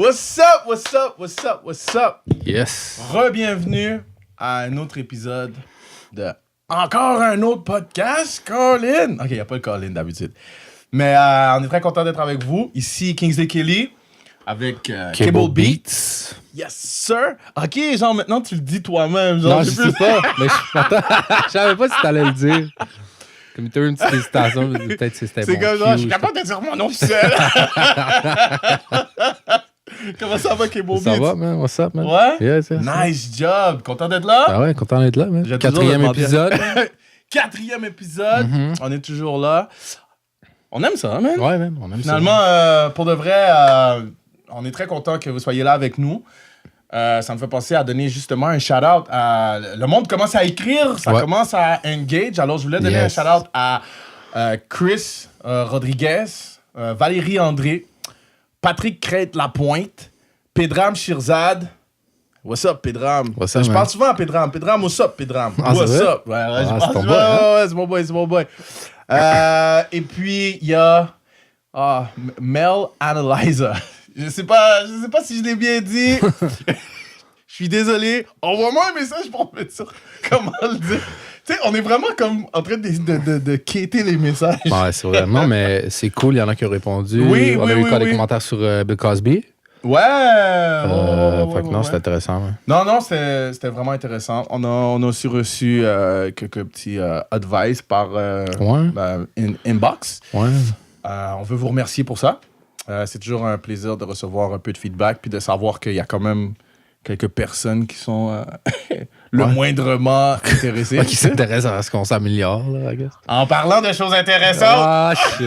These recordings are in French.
What's up, what's up, what's up, what's up? Yes. Re-bienvenue à un autre épisode de encore un autre podcast, Colin. Ok, il n'y a pas le Colin d'habitude. Mais on est très content d'être avec vous. Ici, Kingsley Kelly avec Cable Beats. Yes, sir. Ok, genre maintenant tu le dis toi-même. Genre, Non, je sais pas. Mais je savais pas si t'allais le dire. Comme tu as eu une petite hésitation, peut-être que c'était bon. C'est comme ça, je suis capable de dire mon nom tout seul. Comment ça va, Cable Beats? Ça va, man? What's up, man? Ouais? Yes. Nice job. Content d'être là? Ah ouais, content d'être là, man. J'ai 4e épisode. 4e épisode. On est toujours là. On aime ça, man. Ouais, man, on aime Finalement, ça. pour de vrai, on est très content que vous soyez là avec nous. Ça me fait penser à donner justement un shout-out à... Le monde commence à écrire, ça commence à engage. Alors, je voulais donner un shout-out à Chris Rodriguez, Valérie André, Patrick Crête-Lapointe, Pedram Shirzad. What's up, Pedram? What's up, Je man? parle souvent à Pedram. Pedram, what's up, Pedram? Ah, What's c'est vrai? up? Ouais, c'est ton boy, hein? ouais, c'est mon boy, c'est mon boy. Et puis, il y a Mel Analyzer. Je sais pas si je l'ai bien dit. Je suis désolé. Envoie-moi un message pour me dire comment le dire. Tu sais, on est vraiment comme en train de quêter les messages. Ouais, c'est vraiment, mais c'est cool, il y en a qui ont répondu. Oui, on a eu des commentaires sur Bill Cosby. Ouais. Fait que non, c'était intéressant. Ouais. Non, c'était vraiment intéressant. On a aussi reçu quelques petits advice par inbox. Ouais. On veut vous remercier pour ça. C'est toujours un plaisir de recevoir un peu de feedback puis de savoir qu'il y a quand même quelques personnes qui sont moindrement intéressées. Qui s'intéressent à ce qu'on s'améliore, là, I guess. En parlant de choses intéressantes. Ah, shit.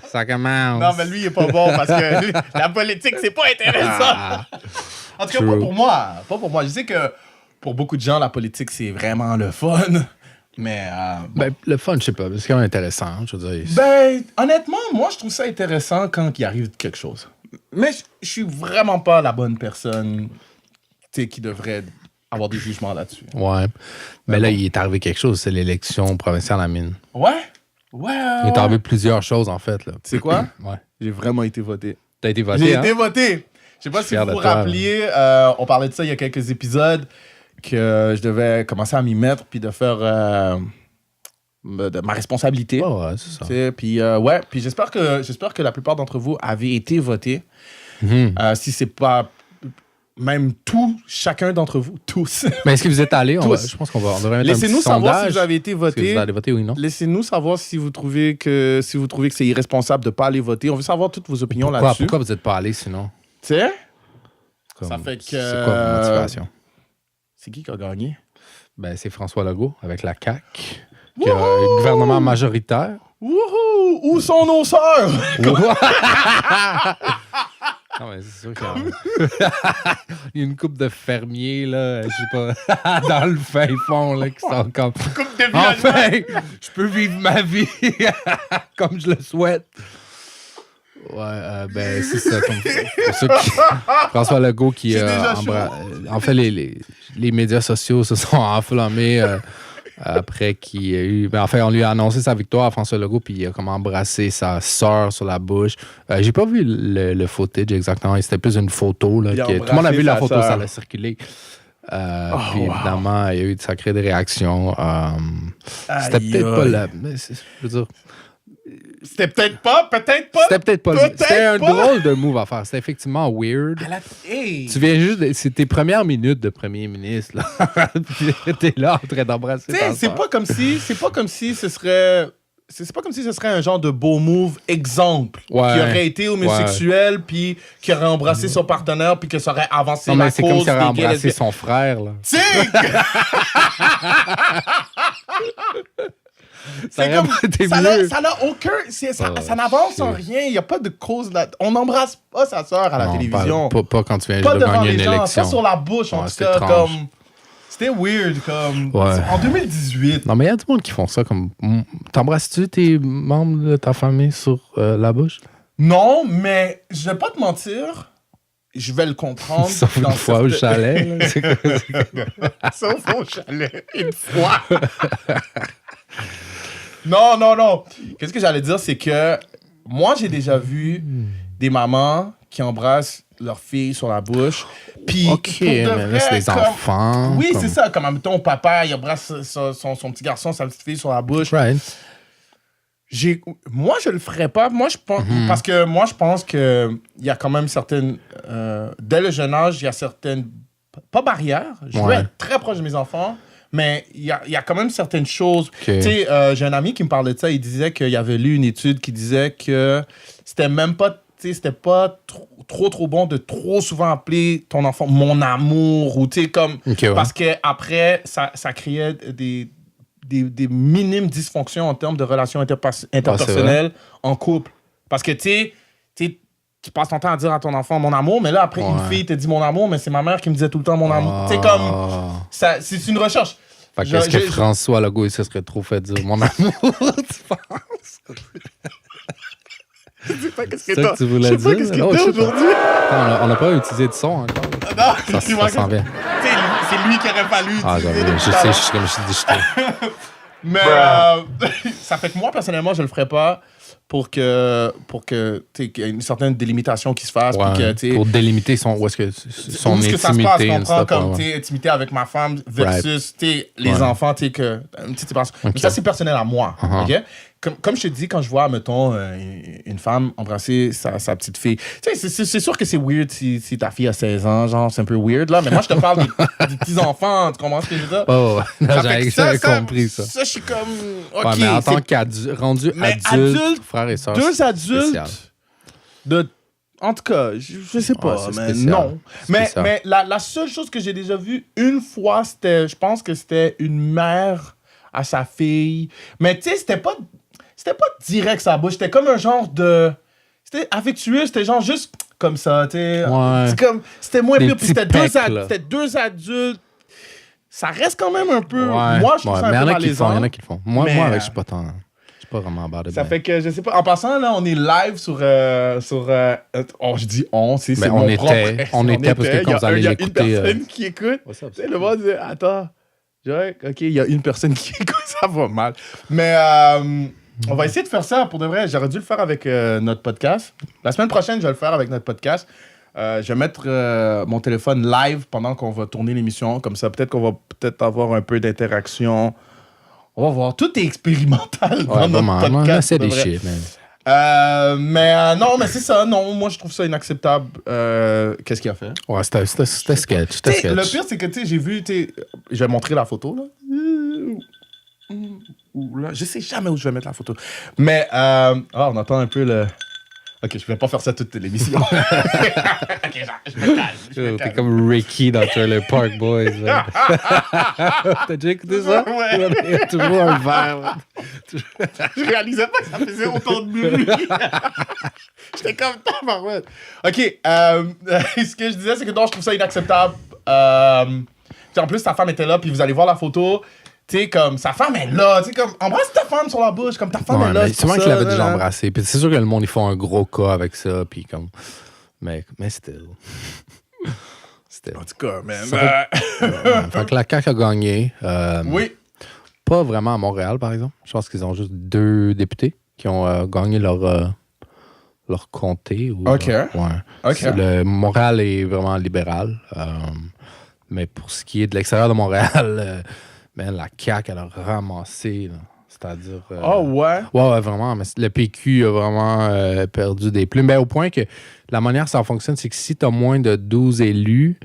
ça commence. Non, mais lui, il est pas bon parce que la politique, c'est pas intéressant. En tout cas, pas pour moi. Pas pour moi. Je sais que pour beaucoup de gens, la politique, c'est vraiment le fun. Mais. Ben, le fun, je sais pas. C'est quand même intéressant. Je veux dire. Ben, honnêtement, moi, je trouve ça intéressant quand il arrive quelque chose. Mais je suis vraiment pas la bonne personne qui devrait avoir des jugements là-dessus. Ouais. Mais là, il est arrivé quelque chose. C'est l'élection provinciale à Mine. Ouais. Il est arrivé plusieurs choses, en fait. Là. Tu sais quoi? Ouais. J'ai vraiment été voté. T'as été voté, J'ai hein? été voté. Je sais pas si vous vous rappeliez, on parlait de ça il y a quelques épisodes, que je devais commencer à m'y mettre puis de faire de ma responsabilité. Oh, ouais, c'est ça. Puis j'espère que la plupart d'entre vous avez été votés. Si c'est pas même chacun d'entre vous, tous. Mais est-ce que vous êtes allés? Je pense qu'on devrait mettre Laissez-nous un petit savoir sondage. si vous avez été voté. Si vous allez voter, oui, non? Laissez-nous savoir si vous trouvez que c'est irresponsable de pas aller voter. On veut savoir toutes vos opinions là-dessus. Pourquoi vous n'êtes pas allés sinon? Tu sais? Comme, Ça fait que... C'est quoi votre motivation? C'est qui a gagné? Ben, c'est François Legault avec la CAQ, qui a un gouvernement majoritaire. Wouhou! Où sont nos sœurs? Non, mais c'est sûr qu'il y a une couple de fermiers, là, je sais pas, dans le fin fond, là, qui sont comme... Coupe de Enfin, je peux vivre ma vie comme je le souhaite. Ouais, ben, c'est ça. Comme, pour ceux qui... François Legault qui... en fait, les médias sociaux se sont enflammés après qu'il y a eu... Ben, en fait, on lui a annoncé sa victoire à François Legault, puis il a comme embrassé sa sœur sur la bouche. J'ai pas vu le footage exactement. C'était plus une photo. Là, tout le monde a vu la photo, ça a circulé. Puis évidemment, il y a eu de sacrées réactions. C'était peut-être pas la... Je veux dire... C'était peut-être pas. C'était peut-être pas. C'était un drôle de move à faire. C'était effectivement weird. Tu viens juste. C'est tes premières minutes de premier ministre. Là. Puis t'es là en train d'embrasser ta c'est sœur. pas comme si ce serait. C'est pas comme si ce serait un genre de beau move exemple qui aurait été homosexuel puis qui aurait embrassé son partenaire puis que ça aurait avancé la cause. C'est comme s'il aurait embrassé son frère. Là. Tu sais! C'est comme, ça n'a aucun... Ça n'avance en rien. Il n'y a pas de cause là. On n'embrasse pas sa sœur à la télévision. Pas quand tu viens pas de devant gagner les une gens, élection. pas sur la bouche, en tout cas. Comme, c'était weird. Comme, en 2018. Non, mais il y a du monde qui font ça. Comme, t'embrasses-tu tes membres de ta famille sur la bouche? Non, mais je vais pas te mentir. Je vais le comprendre. Sauf une fois au chalet. Sauf au chalet. Une fois. Non. Qu'est-ce que j'allais dire, c'est que moi, j'ai déjà vu des mamans qui embrassent leur fille sur la bouche. Puis, OK, mais là, c'est des enfants. Oui, c'est ça. Comme, mettons, papa, il embrasse son petit garçon, sa petite fille sur la bouche. Right. Moi, je le ferais pas. Moi, je pense, parce que moi, je pense qu'il y a quand même certaines... dès le jeune âge, il y a certaines... Pas barrières. Je veux être très proche de mes enfants, mais il y a quand même certaines choses. Okay. Tu sais, j'ai un ami qui me parlait de ça. Il disait qu'il avait lu une étude qui disait que c'était même pas... Tu sais, c'était pas trop bon de trop souvent appeler ton enfant « mon amour » ou tu sais, comme... Parce qu'après, ça créait des minimes dysfonctions en termes de relations interpersonnelles en couple. Parce que, tu sais, tu passes ton temps à dire à ton enfant « mon amour », mais là, après, une fille te dit « mon amour », mais c'est ma mère qui me disait tout le temps « mon amour ». Tu sais, comme... c'est une recherche. Fait que est-ce que François Legault, il se serait trop fait dire « mon amour », tu penses? C'est ça que tu voulais dire? Je sais pas qu'est-ce qu'il dit aujourd'hui. On n'a pas utilisé de son encore. Non, ça s'en vient. C'est lui qui aurait fallu utiliser je sais, comme je dis, mais ça fait que moi, personnellement, je le ferais pas pour que qu'il y ait une certaine délimitation qui se fasse. Pour délimiter son intimité. Que ça se passe, on prend comme intimité avec ma femme versus les enfants, que une petite séparation. Okay. Mais ça, c'est personnel à moi. OK? Comme je te dis, quand je vois, mettons, une femme embrasser sa petite fille, c'est sûr que c'est weird si ta fille a 16 ans, genre, c'est un peu weird, là, mais moi, je te parle des petits-enfants, tu comprends ce que je veux dire? Oh, j'avais compris ça. Ça, je suis comme, OK. Ouais, mais en tant qu'adulte, rendu adulte, frères et sœurs, deux adultes, en tout cas, je sais pas, mais non. Mais la seule chose que j'ai déjà vue une fois, je pense que c'était une mère à sa fille, mais tu sais, c'était pas direct sa bouche, c'était comme un genre de... C'était affectueux, c'était genre juste comme ça, tu sais. C'était moins pire, puis c'était deux adultes. Ça reste quand même un peu... Moi, je trouve ça un peu malaisant. Il y en a qui le font. Moi, je suis pas vraiment en bas de ça fait que, je sais pas, en passant, là, on est live sur je dis on, c'est mon propre... On était, parce que quand vous allez l'écouter... Il y a une personne qui écoute. Tu sais, le monde dit, attends, OK, il y a une personne qui écoute, ça va mal. Mais... on va essayer de faire ça pour de vrai. J'aurais dû le faire avec notre podcast. La semaine prochaine, je vais le faire avec notre podcast. Je vais mettre mon téléphone live pendant qu'on va tourner l'émission. Comme ça, peut-être qu'on va avoir un peu d'interaction. On va voir. Tout est expérimental dans notre podcast. C'est des shit, non, mais c'est ça. Non, moi, je trouve ça inacceptable. Qu'est-ce qu'il a fait? Ouais, c'était sketch. Le pire, c'est que, tu sais, j'ai vu... Je vais montrer la photo, là. Là, je sais jamais où je vais mettre la photo. Mais, on entend un peu le... OK, je vais pas faire ça toute l'émission. OK, je me calme. T'es comme Ricky dans Trailer Park Boys. T'as déjà écouté ça? Ouais. Il y a toujours un verre. Je réalisais pas que ça faisait autant de bruit. J'étais comme tabarouette. OK, ce que je disais, c'est que non, je trouve ça inacceptable. En plus, ta femme était là, puis vous allez voir la photo. Tu sais, comme, sa femme est là. Tu sais, comme, embrasse ta femme sur la bouche, comme ta femme est là. C'est vrai qu'il l'avait déjà embrassé. Puis c'est sûr que le monde, ils font un gros cas avec ça. Puis comme. Mais c'était. En tout cas, man. Fait que la CAQ a gagné. Oui. Pas vraiment à Montréal, par exemple. Je pense qu'ils ont juste 2 députés qui ont gagné leur comté. OK. Le Montréal est vraiment libéral. Mais pour ce qui est de l'extérieur de Montréal. La CAQ, elle a ramassé, là. C'est-à-dire... ouais? Ouais, vraiment. Mais le PQ a vraiment perdu des plumes. Au point que la manière que ça fonctionne, c'est que si tu as moins de 12 élus,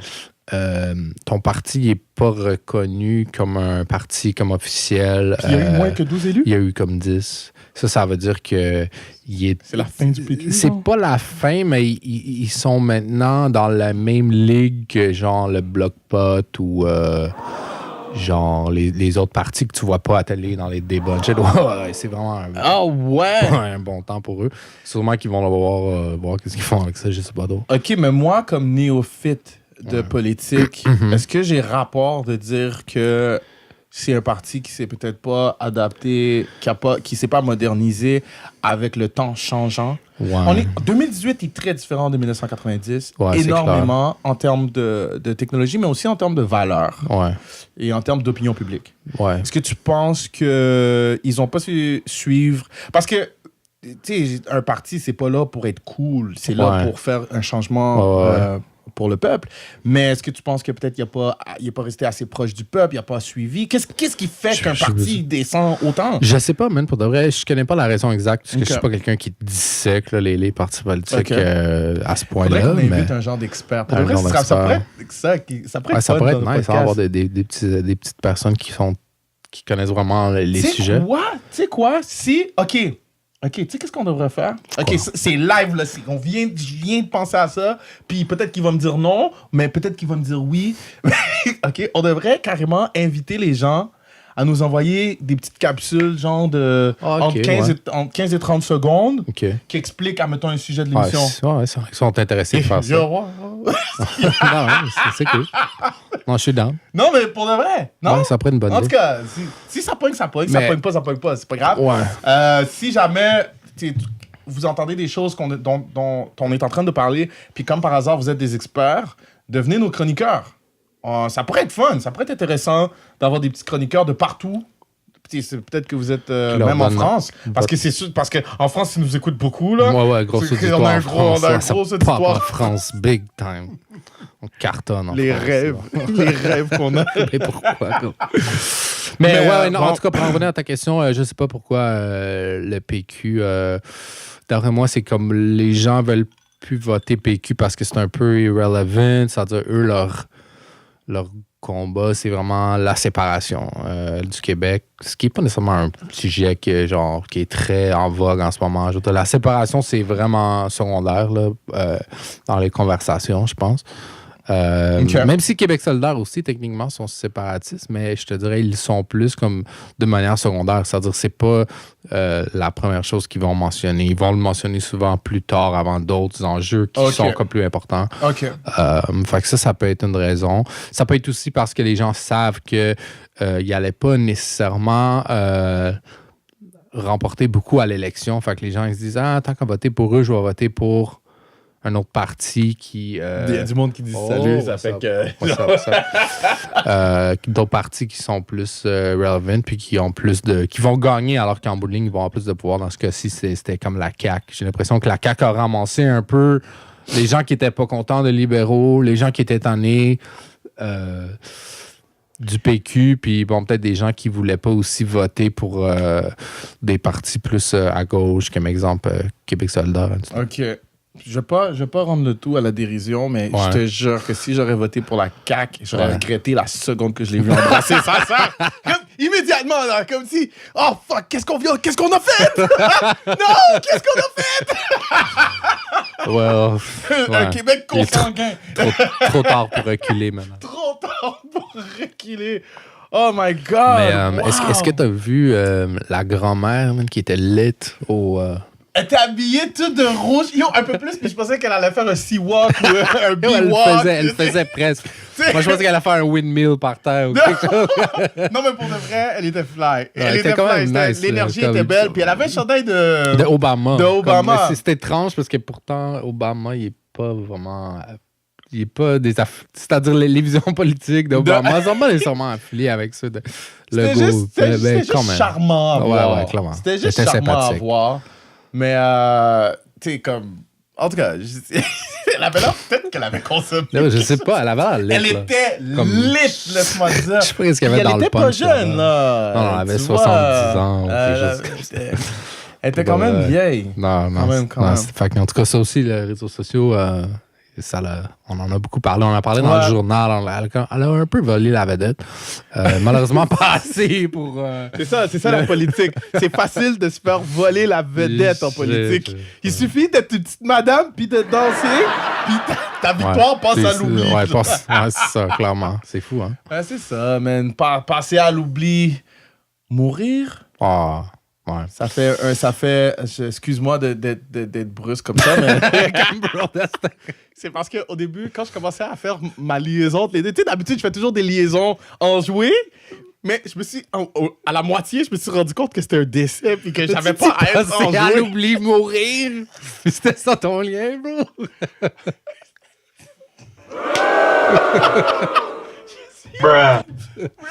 ton parti n'est pas reconnu comme un parti comme officiel. Puis il y a eu moins que 12 élus? Il y a eu comme 10. Ça veut dire que... C'est la fin du PQ? C'est pas la fin, mais ils sont maintenant dans la même ligue que genre le Bloc Pot ou... genre les autres partis que tu vois pas à télé dans les débats. C'est vraiment un bon temps pour eux. Sûrement qu'ils vont voir qu'est-ce qu'ils font avec ça, je sais pas d'autre. OK, mais moi, comme néophyte de politique, est-ce que j'ai rapport de dire que c'est un parti qui s'est peut-être pas adapté, qui s'est pas modernisé avec le temps changeant? 2018 est très différent de 1990, énormément en termes de technologie, mais aussi en termes de valeurs et en termes d'opinion publique. Est-ce que tu penses qu'ils n'ont pas su suivre? Parce que sais, un parti, c'est pas là pour être cool. C'est là pour faire un changement pour le peuple. Mais est-ce que tu penses que peut-être il n'est pas resté assez proche du peuple, il n'a pas suivi? Qu'est-ce qui fait qu'un parti descend autant? Je sais pas, man, pour de vrai. Je connais pas la raison exacte, parce que je suis pas quelqu'un qui dissèque là, les partis politiques à ce point-là. Faudrait qu'on mais invite un genre d'expert. Pour de vrai, ça pourrait être nice avoir des petites personnes qui connaissent vraiment les sujets. Tu sais quoi? OK, tu sais qu'est-ce qu'on devrait faire? OK, c'est live, là. Je viens de penser à ça, puis peut-être qu'il va me dire non, mais peut-être qu'il va me dire oui. OK, on devrait carrément inviter les gens à nous envoyer des petites capsules, genre entre 15 et 30 secondes, qui expliquent, admettons, un sujet de l'émission. Ouais, ils sont intéressés de faire ça. Non, c'est cool. Non, je suis down. Non, mais pour de vrai. Non? Ouais, ça pourrait être une bonne idée. En tout cas, si ça pogne, ça pogne. Ça pogne pas. C'est pas grave. Ouais. Si jamais vous entendez des choses dont on est en train de parler, puis comme par hasard, vous êtes des experts, devenez nos chroniqueurs. Ça pourrait être fun, ça pourrait être intéressant d'avoir des petits chroniqueurs de partout. Peut-être que vous êtes même en France. Parce qu'en France, ils nous écoutent beaucoup. Là. Ouais, gros auditoire. On a un gros auditoire. En France, big time. On cartonne en les France. Les rêves qu'on a. Mais pourquoi? Mais non, en tout cas, pour en revenir à ta question, je sais pas pourquoi le PQ, d'après moi, c'est comme les gens veulent plus voter PQ parce que c'est un peu irrelevant. C'est-à-dire, eux, leur combat, c'est vraiment la séparation du Québec, ce qui n'est pas nécessairement un sujet qui est très en vogue en ce moment. Je veux dire, la séparation, c'est vraiment secondaire là, dans les conversations, je pense. Même si Québec solidaire aussi, techniquement, sont séparatistes, mais je te dirais, ils sont plus comme de manière secondaire. C'est-à-dire, c'est pas la première chose qu'ils vont mentionner. Ils vont le mentionner souvent plus tard avant d'autres enjeux qui sont comme plus importants. Fait que ça peut être une raison. Ça peut être aussi parce que les gens savent qu'ils n'allaient pas nécessairement remporter beaucoup à l'élection. Fait que les gens ils se disent tant qu'à voter pour eux, je vais voter pour un autre parti qui... Il y a du monde qui dit salut, ça fait que... d'autres partis qui sont plus relevant puis qui ont plus de... qui vont gagner alors qu'en bout de ligne, ils vont avoir plus de pouvoir. Dans ce cas-ci, c'était comme la CAQ. J'ai l'impression que la CAQ a ramassé un peu les gens qui étaient pas contents de libéraux, les gens qui étaient tannés du PQ, puis bon, peut-être des gens qui voulaient pas aussi voter pour des partis plus à gauche, comme exemple Québec solidaire. OK. Je vais pas rendre le tout à la dérision, mais je te jure que si j'aurais voté pour la CAQ, j'aurais regretté la seconde que je l'ai vu embrasser sa sœur. Immédiatement, là, comme si, oh fuck, qu'est-ce qu'on a fait? Non, qu'est-ce qu'on a fait? Un Québec consanguin. Trop tard pour reculer maintenant. Trop tard pour reculer. Oh my God! Mais est-ce que tu as vu la grand-mère qui était lit au... Elle était habillée toute de rouge. Yo, un peu plus, puis je pensais qu'elle allait faire un sea walk ou un bee walk. Elle faisait presque. Moi, je pensais qu'elle allait faire un windmill par terre ou quelque chose. Non, mais pour de vrai, elle était fly. Elle était quand même nice. L'énergie était belle. Puis elle avait un chandail de Obama. C'était étrange parce que pourtant, Obama, il est pas vraiment... Il n'est pas des c'est-à-dire les visions politiques d'Obama sont pas nécessairement affiliées avec ceux de Legault. C'était juste charmant à voir. Ouais, clairement. C'était juste charmant à voir. Mais, tu sais, comme... En tout cas, elle avait l'air peut-être qu'elle avait consommé. Non, je sais pas, elle avait l'air lit. Elle était lit, laisse-moi dire. Je sais pas ce qu'elle avait dans le punch. Elle était pas jeune, là. Non, elle avait 70 ans. Elle était quand même vieille. Non. Fait en tout cas, ça aussi, les réseaux sociaux... on en a beaucoup parlé. On en a parlé dans le journal. Elle a un peu volé la vedette. Malheureusement, pas assez pour... C'est ça la politique. C'est facile de se faire voler la vedette en politique. Il suffit d'être une petite madame, puis de danser, puis ta victoire passe à l'oubli. C'est ça, clairement. C'est fou, hein? C'est ça, man. Passer à l'oubli. Mourir? Ouais. Ça fait excuse-moi d'être brusque comme ça, mais c'est parce qu'au début, quand je commençais à faire ma liaison, tu sais, d'habitude, je fais toujours des liaisons enjouées, mais je me suis, à la moitié, je me suis rendu compte que c'était un décès, puis que j'avais pas à être enjoué. À l'oubli, mourir. C'était ça ton lien, bro.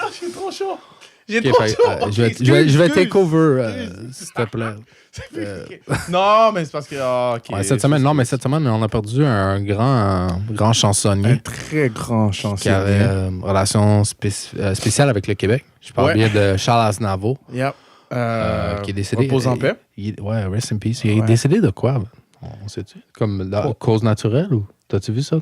Je suis trop chaud. J'ai Ok, trop fait, chaud. je vais take over, s'il te plaît. Non, mais c'est parce que... ok. Ouais, cette semaine, on a perdu un grand chansonnier. Un très grand Qui chansonnier. avait une relation spéciale avec le Québec. Je parle bien de Charles Aznavour. Yep. Qui est décédé. Repose en paix. Ouais, rest in peace. Il est décédé de quoi? On sait-tu? Comme cause naturelle ou t'as-tu vu ça?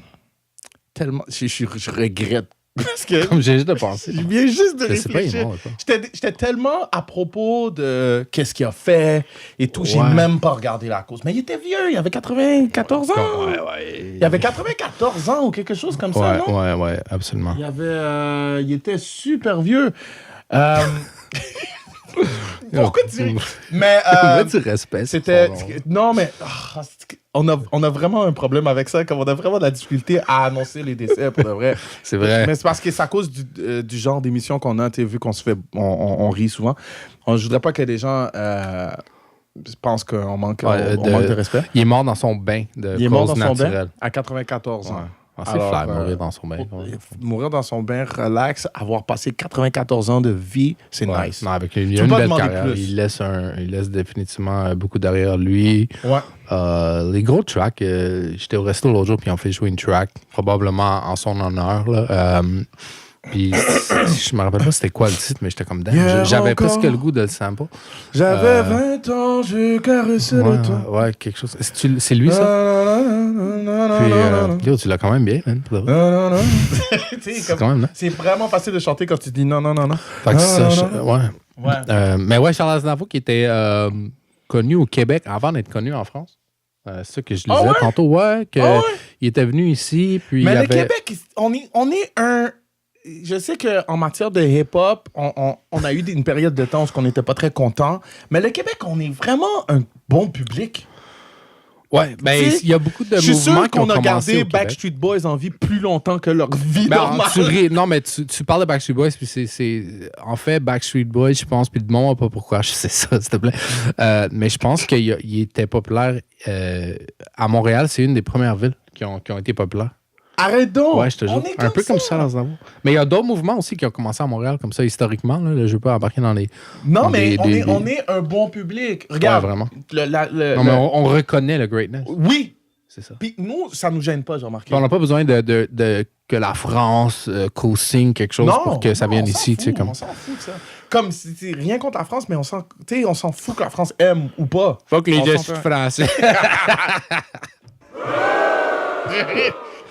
Tellement. Je regrette. Parce que. Comme j'ai juste de penser. Je viens juste de Je sais pas, il est réfléchir. mort, quoi. J'étais tellement à propos de qu'est-ce qu'il a fait et tout. J'ai même pas regardé la cause. Mais il était vieux. Il avait 94 ans. Ouais. Il avait 94 ans ou quelque chose comme ça, non? Ouais, absolument. Il était super vieux. Pourquoi tu... Mais tu respectes. c'était... Non, mais... on a vraiment un problème avec ça, comme on a vraiment de la difficulté à annoncer les décès, pour de vrai. C'est vrai. Mais c'est parce que c'est à cause du genre d'émission qu'on a, vu qu'on se fait... On rit souvent. Je voudrais pas que les gens pensent qu'on manque de respect. Il est mort dans son bain de Il est mort cause dans son bain naturelle. à 94 ans. Ouais. C'est flair, mourir dans son bain. Mourir dans son bain, relax, avoir passé 94 ans de vie, c'est nice. Non, avec il a une belle carrière. Il laisse définitivement beaucoup derrière lui. Ouais. Les gros tracks, j'étais au resto l'autre jour, puis on fait jouer une track, probablement en son honneur. Là. Puis je me rappelle pas c'était quoi le titre, mais j'étais comme dingue. J'avais presque le goût de le sample. J'avais 20 ans, je caressais le toit. Ouais, quelque chose. C'est lui, ça? Puis, tu l'as quand même bien, man. C'est quand même, c'est vraiment facile de chanter quand tu dis non. Fait que ouais. Mais ouais, Charles Aznavour qui était connu au Québec avant d'être connu en France. C'est ça que je disais tantôt. Ouais, il était venu ici. Puis mais le Québec, on est un... Je sais qu'en matière de hip-hop, on a eu une période de temps où on n'était pas très content. Mais le Québec, on est vraiment un bon public. Ouais, ben il y a beaucoup de mouvements qui ont commencé au Québec. Je suis sûr qu'on a gardé Backstreet Boys en vie plus longtemps que leur vie normale. Non, mais tu parles de Backstreet Boys, puis c'est... En fait, Backstreet Boys, je pense, puis de moi, pas pourquoi je sais ça, s'il te plaît. Mais je pense qu'il était populaire à Montréal. C'est une des premières villes qui ont été populaires. Arrête donc! Ouais, je te jure. Un peu comme ça, dans un Mais il y a d'autres mouvements aussi qui ont commencé à Montréal, comme ça, historiquement. Là, je ne veux pas embarquer dans les... Non, mais on est un bon public. Regarde. Ouais, vraiment. Non, mais on reconnaît le greatness. Oui! C'est ça. Puis nous, ça nous gêne pas, j'ai remarqué. On n'a pas besoin que la France co-signe quelque chose pour que ça vienne ici. On s'en fout de ça. Comme, c'est rien contre la France, mais on s'en fout que la France aime ou pas. Faut que les gestes français.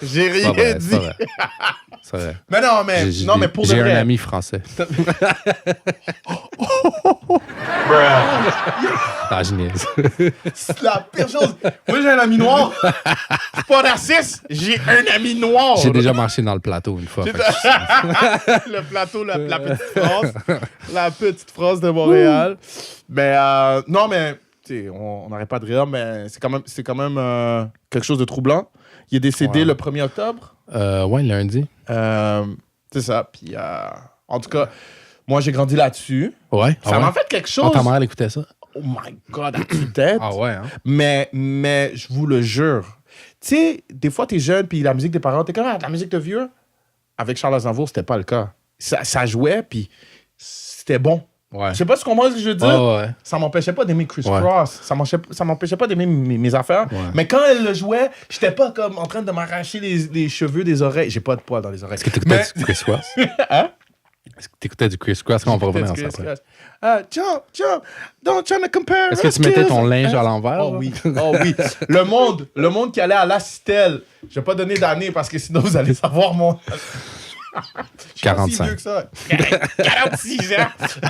J'ai rien dit. C'est vrai. Mais non, mais pour de vrai. J'ai un ami français. Ah, je niaise. C'est la pire chose. Moi, j'ai un ami noir. Je suis pas raciste. J'ai un ami noir. J'ai déjà marché dans le plateau une fois. Le plateau, la petite France. La petite France de Montréal. Mais non, mais on n'arrête pas de rire, mais c'est quand même quelque chose de troublant. Il est décédé le 1er octobre. Ouais, lundi. C'est ça. Puis, en tout cas, moi, j'ai grandi là-dessus. Ouais. Ça m'a fait quelque chose. Ta mère, elle écoutait ça? Oh my God, à tue-tête. Ah ouais, hein? Mais je vous le jure. Tu sais, des fois, t'es jeune, puis la musique des parents, t'es comme, la musique de vieux. Avec Charles Aznavour, c'était pas le cas. Ça jouait, puis c'était bon. Ouais. Je sais pas ce que je veux dire. Ouais. Ça m'empêchait pas d'aimer Chris Cross. Ça m'empêchait pas d'aimer mes affaires. Ouais. Mais quand elle le jouait, j'étais pas comme en train de m'arracher les cheveux des oreilles. J'ai pas de poils dans les oreilles. Est-ce que t'écoutais du Chris Cross? Hein? Est-ce que t'écoutais du Chris Cross quand on va revenir ensemble après? Jump, don't try to compare. Est-ce que tu mettais ton linge à l'envers? Oh oui. Le monde qui allait à l'Assistel. Je vais pas donner d'année parce que sinon vous allez savoir mon... 45. Mieux que ça. 46 ans.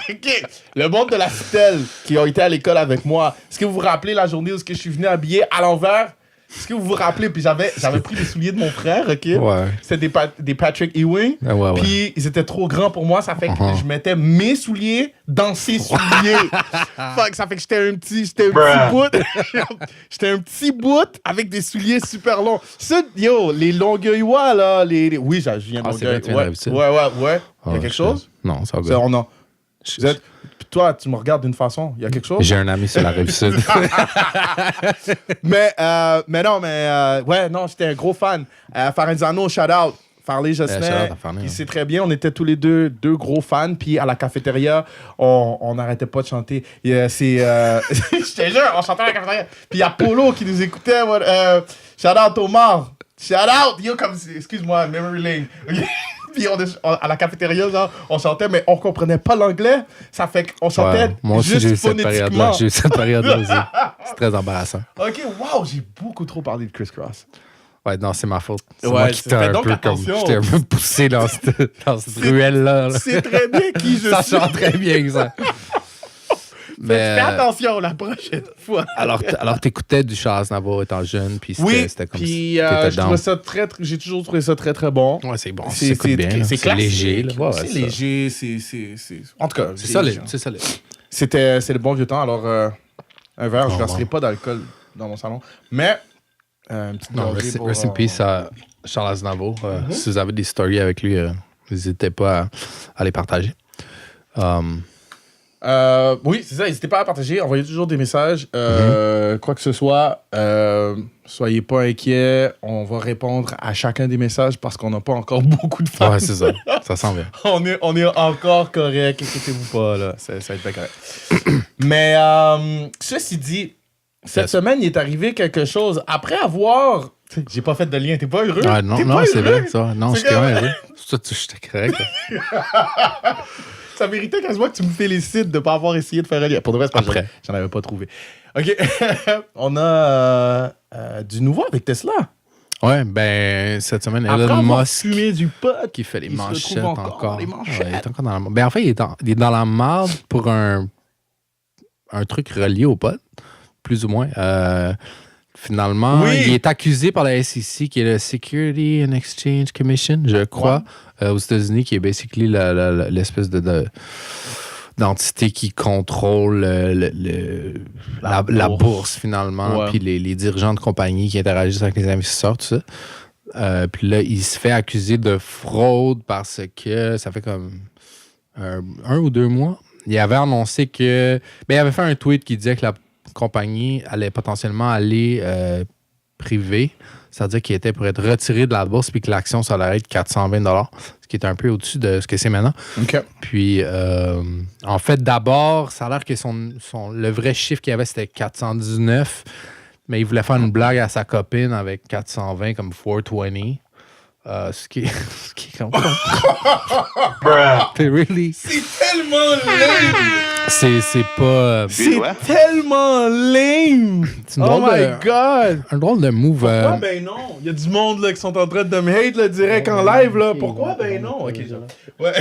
OK. Le monde de la Citelle qui ont été à l'école avec moi. Est-ce que vous vous rappelez la journée où je suis venu habillé à l'envers? Est-ce que vous vous rappelez? Puis j'avais pris les souliers de mon frère, OK? Ouais. C'était des Patrick Ewing. Ouais. Puis ils étaient trop grands pour moi. Ça fait que je mettais mes souliers dans ses souliers. Ça fait que j'étais un petit bout. J'étais un petit bout avec des souliers super longs. Ça, les Longueuillois, là. Oui, je viens de Longueuil. Ouais. Il y a quelque chose? Non, ça va. Non. Toi, tu me regardes d'une façon. Il y a quelque chose? J'ai un ami sur la Rive-Sud. mais non, j'étais un gros fan. Farenzano, shout out. Farley Jocelyn. shout-out à Farley, Puis ouais. c'est très bien, on était tous les deux gros fans. Puis à la cafétéria, on n'arrêtait pas de chanter. Je te jure, on chantait à la cafétéria. Puis il y a Polo qui nous écoutait. Shout out Omar. Shout out. Yo, excuse-moi, memory lane. Puis à la cafétéria, genre, on chantait, mais on comprenait pas l'anglais. Ça fait qu'on chantait Ouais, moi aussi, juste j'ai eu cette période-là. phonétiquement. J'ai eu cette période-là aussi. C'est très embarrassant. OK, wow, j'ai beaucoup trop parlé de Criss Cross. Ouais, non, c'est ma faute. C'est Ouais, moi qui t'ai fais un donc peu attention. j'étais un peu poussé dans cette ruelle-là. Là. C'est très bien qui je Ça suis. chante très bien que ça. Fais attention la prochaine fois. Alors t'écoutais du Charles Aznavour étant jeune, puis c'était comme puis t'étais je down. trouvais ça j'ai toujours trouvé ça très très bon. Ouais, c'est bon, c'est bien. là. C'est C'est léger. classique. Là. Ouais, C'est ça. léger, c'est... En tout cas, C'est solide, c'est solide. c'est le bon vieux temps. Alors, un verre, je ne Bon, verserai pas d'alcool dans mon salon. Mais, une petite Non, gorgée pour, rest in peace à Charles Aznavour. Si vous avez des stories avec lui, n'hésitez pas à les partager. oui, c'est ça. N'hésitez pas à partager. Envoyez toujours des messages. Quoi que ce soit, soyez pas inquiets. On va répondre à chacun des messages parce qu'on n'a pas encore beaucoup de fans. Ouais, c'est ça. Ça s'en vient. on est encore correct. Inquiétez-vous pas, là. Ça va être bien correct. Mais, ceci dit, cette semaine, il est arrivé quelque chose. Après avoir... J'ai pas fait de lien. T'es pas heureux? Ah, non, T'es non, pas c'est heureux? vrai. Ça. Non, C'est j'étais correct. heureux. J'étais correct. Ça méritait quasiment que tu me félicites de ne pas avoir essayé de faire un lien. Pour de vrai, c'est pas Après. j'en avais pas trouvé. OK. On a du nouveau avec Tesla. Ouais, ben, cette semaine, Après Elon avoir Musk fumé du pot. qui fait les il se manchettes retrouve encore. les manchettes. Ouais, il est encore dans la marde. Ben, en fait, il est dans la marde pour un truc relié au pot, plus ou moins. Finalement, Oui. il est accusé par la SEC, qui est le Security and Exchange Commission, je crois, aux États-Unis, qui est basically l'espèce d'entité qui contrôle la bourse, finalement, Ouais. puis les dirigeants de compagnie qui interagissent avec les investisseurs, tout ça. Puis là, il se fait accuser de fraude parce que ça fait comme un ou 2 mois. Il avait annoncé que... Ben, il avait fait un tweet qui disait que la compagnie allait potentiellement aller privée, c'est-à-dire qu'il était pour être retiré de la bourse puis que l'action, ça allait être 420 $, ce qui est un peu au-dessus de ce que c'est maintenant. OK. Puis, en fait, d'abord, ça a l'air que le vrai chiffre qu'il avait, c'était 419, mais il voulait faire une blague à sa copine avec 420 comme 420. Ce qui est comme... C'est really... C'est tellement lame! C'est pas... C'est tellement lame! C'est une Oh drôle my de- God! Un drôle de move. Pourquoi ben non? Il y a du monde là, qui sont en train de me hate là, direct en live. Là. Pourquoi ben non? OK, ouais.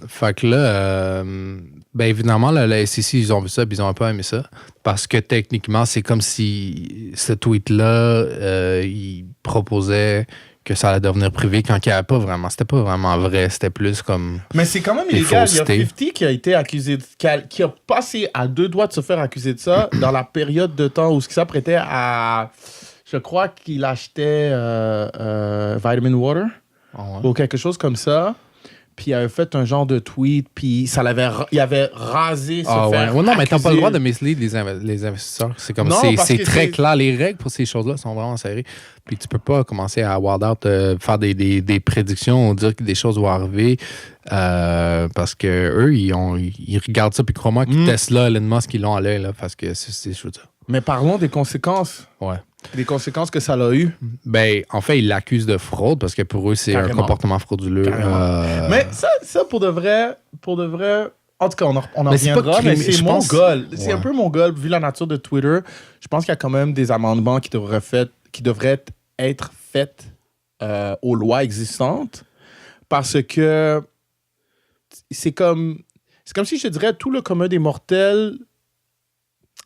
Fait que là, ben évidemment, la SEC, ils ont vu ça, puis ils ont un peu aimé ça. Parce que techniquement, c'est comme si ce tweet-là, il proposait que ça allait devenir privé quand il n'y avait pas vraiment. C'était pas vraiment vrai. C'était plus comme. Mais c'est quand même Des illégal. Il y a faussetés. 50 qui a été accusé, qui a passé à 2 doigts de se faire accuser de ça dans la période de temps où ce qui s'apprêtait à. Je crois qu'il achetait Vitamin Water Ah ouais. ou quelque chose comme ça. Puis il avait fait un genre de tweet, puis il avait rasé se Ah ouais. faire Ouais, non, mais t'as pas le accuser. droit de mislead les investisseurs. C'est comme Non, parce c'est que très c'est- clair. Les règles pour ces choses-là sont vraiment serrées. Puis tu peux pas commencer à wild out, faire des prédictions ou dire que des choses vont arriver parce que eux, ils regardent ça. Puis crois-moi que Tesla, Elon Musk, ils l'ont à l'œil, là, parce que c'est je veux dire. Mais parlons des conséquences. Ouais. Les conséquences que ça a eu. Ben, en fait, ils l'accusent de fraude parce que pour eux, c'est un Carrément. comportement frauduleux. Carrément. Mais ça pour de vrai, en tout cas, on en Mais c'est pas reviendra, mais crimi- c'est je pense- mongol. C'est Ouais. un peu mongol, vu la nature de Twitter. Je pense qu'il y a quand même des amendements qui devraient être faits aux lois existantes parce que c'est comme si je te dirais tout le commun des mortels.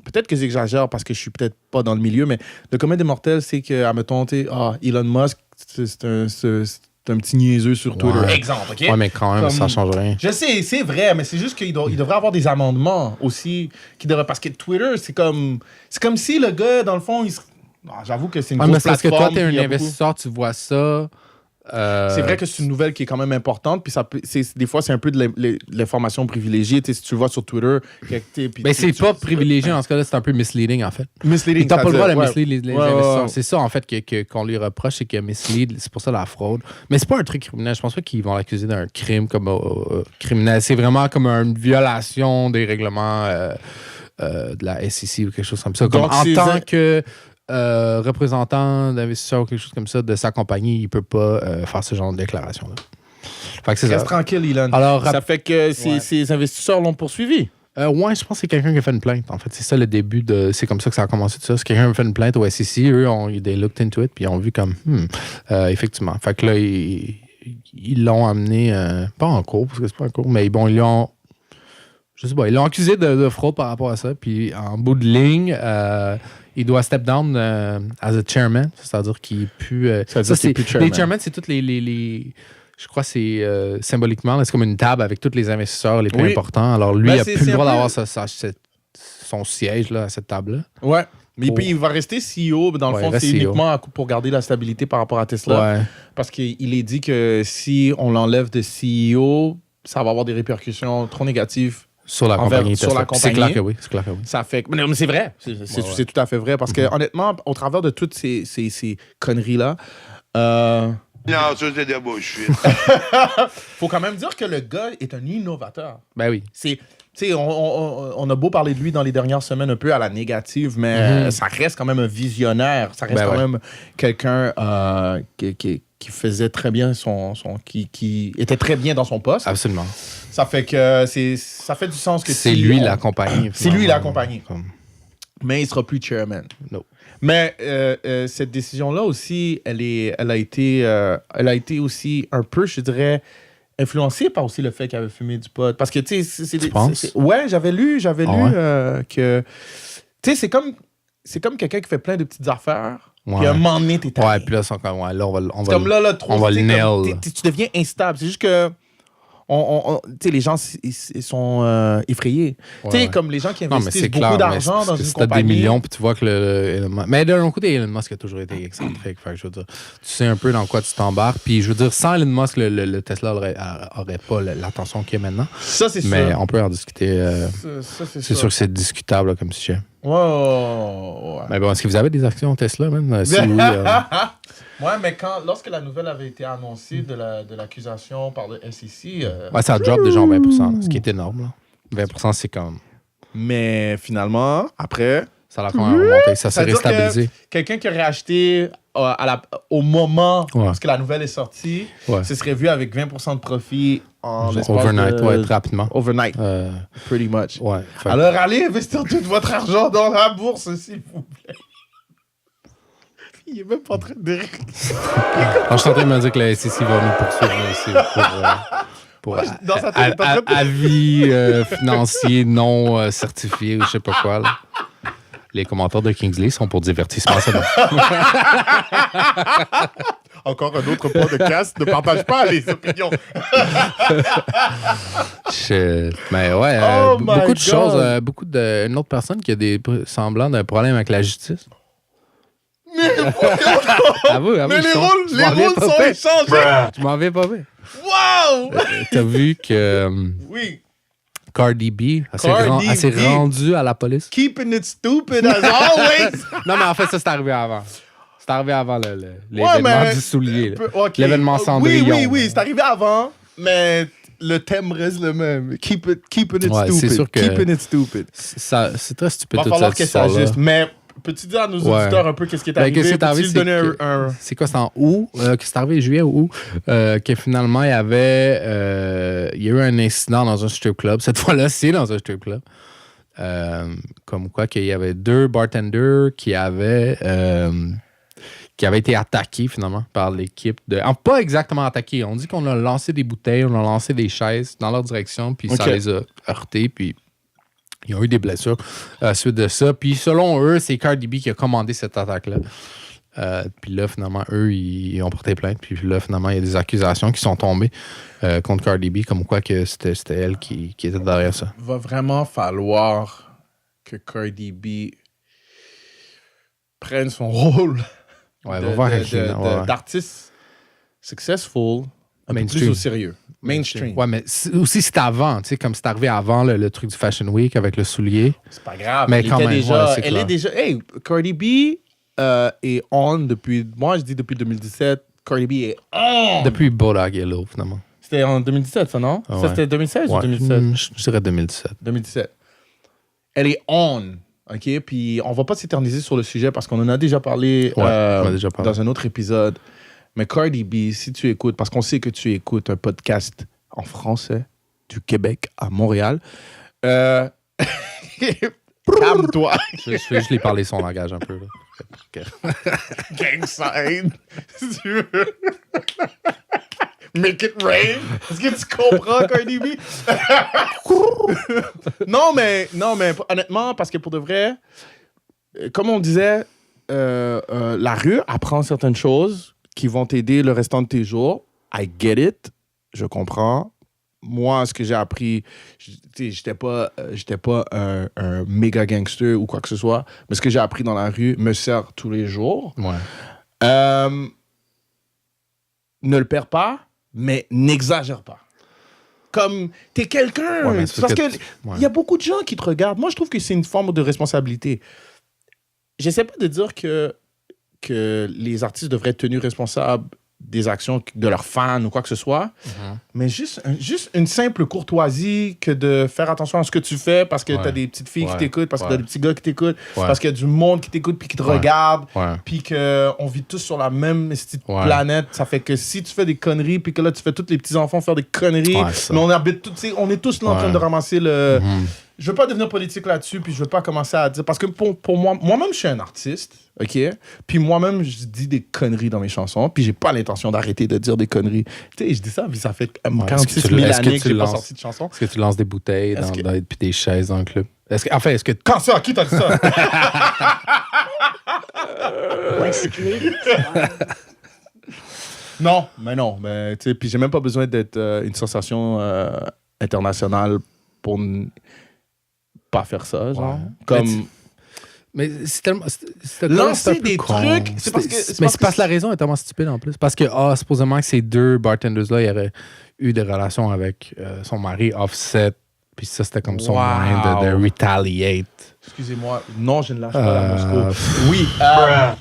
Peut-être que j'exagère parce que je suis peut-être pas dans le milieu, mais le commun des mortels, c'est que, admettons, Elon Musk, c'est un petit niaiseux sur Twitter. Ouais. Exemple, OK? Ouais, mais quand même, Comme- ça change rien. Je sais, c'est vrai, mais c'est juste qu'il devrait avoir des amendements aussi. Parce que Twitter, c'est comme si le gars, dans le fond, non, j'avoue que c'est une Ouais, mais grosse c'est parce que plateforme. toi, t'es puis il y un a beaucoup- investisseur, tu vois ça C'est vrai que c'est une nouvelle qui est quand même importante, puis des fois, c'est un peu de l'information privilégiée. Si tu le vois sur Twitter... Mais c'est pas privilégié dans ce cas-là, c'est un peu misleading, en fait. Misleading, t'as pas le droit de mislead les investisseurs. Ouais. C'est ça, en fait, qu'on lui reproche, c'est qu'il a mislead. C'est pour ça la fraude. Mais c'est pas un truc criminel. Je pense pas qu'ils vont l'accuser d'un crime comme criminel. C'est vraiment comme une violation des règlements de la SEC ou quelque chose comme ça. Comme en tant que... représentant d'investisseur ou quelque chose comme ça de sa compagnie, il peut pas faire ce genre de déclaration-là. Fait que c'est Reste tranquille, Elon. Alors, ça fait que ces investisseurs l'ont poursuivi. Ouais, je pense que c'est quelqu'un qui a fait une plainte. En fait, c'est ça le début de. C'est comme ça que ça a commencé tout ça. C'est quelqu'un qui a fait une plainte au SEC. Eux, they looked into it, puis ils ont vu comme effectivement. Fait que là, ils l'ont amené pas en cours, parce que c'est pas en cours, mais bon, ils l'ont. Je sais pas, ils l'ont accusé de fraude par rapport à ça. Puis en bout de ligne, il doit step down as a chairman, c'est-à-dire qu'il est plus. Les chairmen, c'est toutes les je crois que c'est symboliquement, là, c'est comme une table avec tous les investisseurs les plus importants. Alors lui, il n'a plus le droit d'avoir son siège là, à cette table-là. Ouais. Mais puis il va rester CEO. Dans le fond, c'est uniquement pour garder la stabilité par rapport à Tesla. Ouais. Parce qu'il est dit que si on l'enlève de CEO, ça va avoir des répercussions trop négatives. Sur la compagnie Tesla. C'est clair que oui. Ça fait... Mais c'est vrai. C'est tout à fait vrai. Parce que honnêtement, au travers de toutes ces conneries-là... Non, ça c'est de bullshit. Faut quand même dire que le gars est un innovateur. Ben oui. On a beau parler de lui dans les dernières semaines un peu à la négative, mais ça reste quand même un visionnaire. Ça reste même quelqu'un qui faisait très bien qui était très bien dans son poste. Absolument. Ça fait que ça fait du sens que c'est lui la compagnie. C'est lui la compagnie. Mais il sera plus chairman. Non. Mais cette décision-là aussi, elle a été aussi un peu, je dirais, influencée par aussi le fait qu'il avait fumé du pot. Parce que, tu sais, ouais, j'avais lu que... Tu sais, c'est comme quelqu'un qui fait plein de petites affaires. Ouais. Puis à un moment donné, t'es tanné. Ouais, puis là, on va comme là, on va le nail. Tu deviens instable. C'est juste que... les gens ils sont effrayés. Ouais. Comme les gens qui investissent beaucoup d'argent dans une compagnie. Si t'as des millions, puis tu vois que mais d'un côté, Elon Musk a toujours été excentrique. Fait que je veux dire, tu sais un peu dans quoi tu t'embarques. Puis je veux dire, sans Elon Musk, le Tesla aurait pas l'attention qu'il y a maintenant. Ça, c'est sûr. Mais on peut en discuter. C'est sûr que c'est discutable là, comme sujet. Ouais. Mais bon, est-ce que vous avez des actions Tesla, même? Si oui, ouais, mais lorsque la nouvelle avait été annoncée de l'accusation par le SEC... ça drop déjà en 20%, ce qui est énorme. Là. 20%, c'est comme... Mais finalement, après... Ça a quand même remonté, ça s'est restabilisé. Quelqu'un qui aurait acheté au moment où la nouvelle est sortie, se serait vu avec 20% de profit en overnight, très rapidement. Overnight, pretty much. Ouais, alors, allez investir tout votre argent dans la bourse, s'il vous plaît. Il est même pas en train de rire. Je suis en train de me dire que la SEC va nous poursuivre aussi pour avis financier non certifié ou je sais pas quoi. Là. Les commentaires de Kingsley sont pour divertissement. Encore un autre podcast. Ne partage pas les opinions. Mais ouais, beaucoup de choses. Une autre personne qui a des semblants d'un problème avec la justice. Mais les rôles sont échangés. Tu m'en viens pas bien. Wow! T'as vu que oui. Cardi B s'est rendue à la police. Keeping it stupid as always. Non, mais en fait, ça, c'est arrivé avant. C'est arrivé avant l'événement du soulier. Okay. L'événement Cendrillon. Oui, c'est arrivé avant, mais le thème reste le même. Keeping it stupid. C'est sûr que Keeping it stupid. C'est très stupide. Il va falloir que ça ajuste. Mais peux-tu dire à nos auditeurs un peu qu'est-ce qui est arrivé? C'est quoi, c'est en août? Que c'est arrivé juillet ou août? Que finalement, il y a eu un incident dans un strip club. Cette fois-là, c'est dans un strip club. Comme quoi qu'il y avait 2 bartenders qui avaient été attaqués finalement par l'équipe pas exactement attaqués. On dit qu'on a lancé des bouteilles, on a lancé des chaises dans leur direction, puis ça les a heurtés, puis ils ont eu des blessures suite de ça. Puis selon eux, c'est Cardi B qui a commandé cette attaque-là. Puis là, finalement, eux, ils ont porté plainte. Puis là, finalement, il y a des accusations qui sont tombées contre Cardi B, comme quoi que c'était elle qui était derrière ça. Il va vraiment falloir que Cardi B prenne son rôle d'artiste successful, un peu plus au sérieux. Mainstream. Ouais, mais aussi c'était avant, tu sais, comme c'est arrivé avant le truc du Fashion Week avec le soulier. C'est pas grave. Mais quand même, elle est déjà... Hey, Cardi B est on depuis... Moi, je dis depuis 2017. Cardi B est on! Depuis Bodak Yellow, finalement. C'était en 2017, ça, non? Ah, ça, c'était 2016 ou 2017? Je dirais 2017. 2017. Elle est on, OK? Puis on va pas s'éterniser sur le sujet parce qu'on en a déjà parlé, on a déjà parlé dans un autre épisode. Mais Cardi B, si tu écoutes, parce qu'on sait que tu écoutes un podcast en français du Québec à Montréal, calme-toi. Je vais juste lui parler son langage un peu. Là. Gang sign, si tu veux. Make it rain. Est-ce que tu comprends, Cardi B? non, mais honnêtement, parce que pour de vrai, comme on disait, la rue apprend certaines choses qui vont t'aider le restant de tes jours. I get it. Je comprends. Moi, ce que j'ai appris, j'étais pas un méga gangster ou quoi que ce soit, mais ce que j'ai appris dans la rue me sert tous les jours. Ouais. Ne le perds pas, mais n'exagère pas. Comme, t'es quelqu'un. Ouais, parce que y a beaucoup de gens qui te regardent. Moi, je trouve que c'est une forme de responsabilité. J'essaie pas de dire que les artistes devraient être tenus responsables des actions de leurs fans ou quoi que ce soit, mais juste une simple courtoisie que de faire attention à ce que tu fais parce que t'as des petites filles qui t'écoutent, parce que t'as des petits gars qui t'écoutent, parce qu'il y a du monde qui t'écoute puis qui te regarde, puis qu'on vit tous sur la même petite planète. Ça fait que si tu fais des conneries puis que là, tu fais tous les petits-enfants faire des conneries, mais on est tous là en train de ramasser le... Je veux pas devenir politique là-dessus, puis je veux pas commencer à dire... Parce que pour moi-même, je suis un artiste, OK? Puis moi-même, je dis des conneries dans mes chansons, puis j'ai pas l'intention d'arrêter de dire des conneries. Tu sais, je dis ça, puis ça fait 46 000 années que j'ai pas sorti de chanson. Est-ce que tu lances des bouteilles puis des chaises dans le club? Est-ce que... Quand ça? Qui t'a dit ça? Non, mais tu sais, puis j'ai même pas besoin d'être une sensation internationale pour pas faire ça, genre. Comme... Mais c'est tellement... Lancer des trucs... C'est parce que la raison est tellement stupide en plus. Parce que, supposément que ces deux bartenders-là, ils auraient eu des relations avec son mari Offset. Puis ça, c'était comme son moyen de retaliate. Excusez-moi. Non, je ne lâche pas la Moscou. Oui.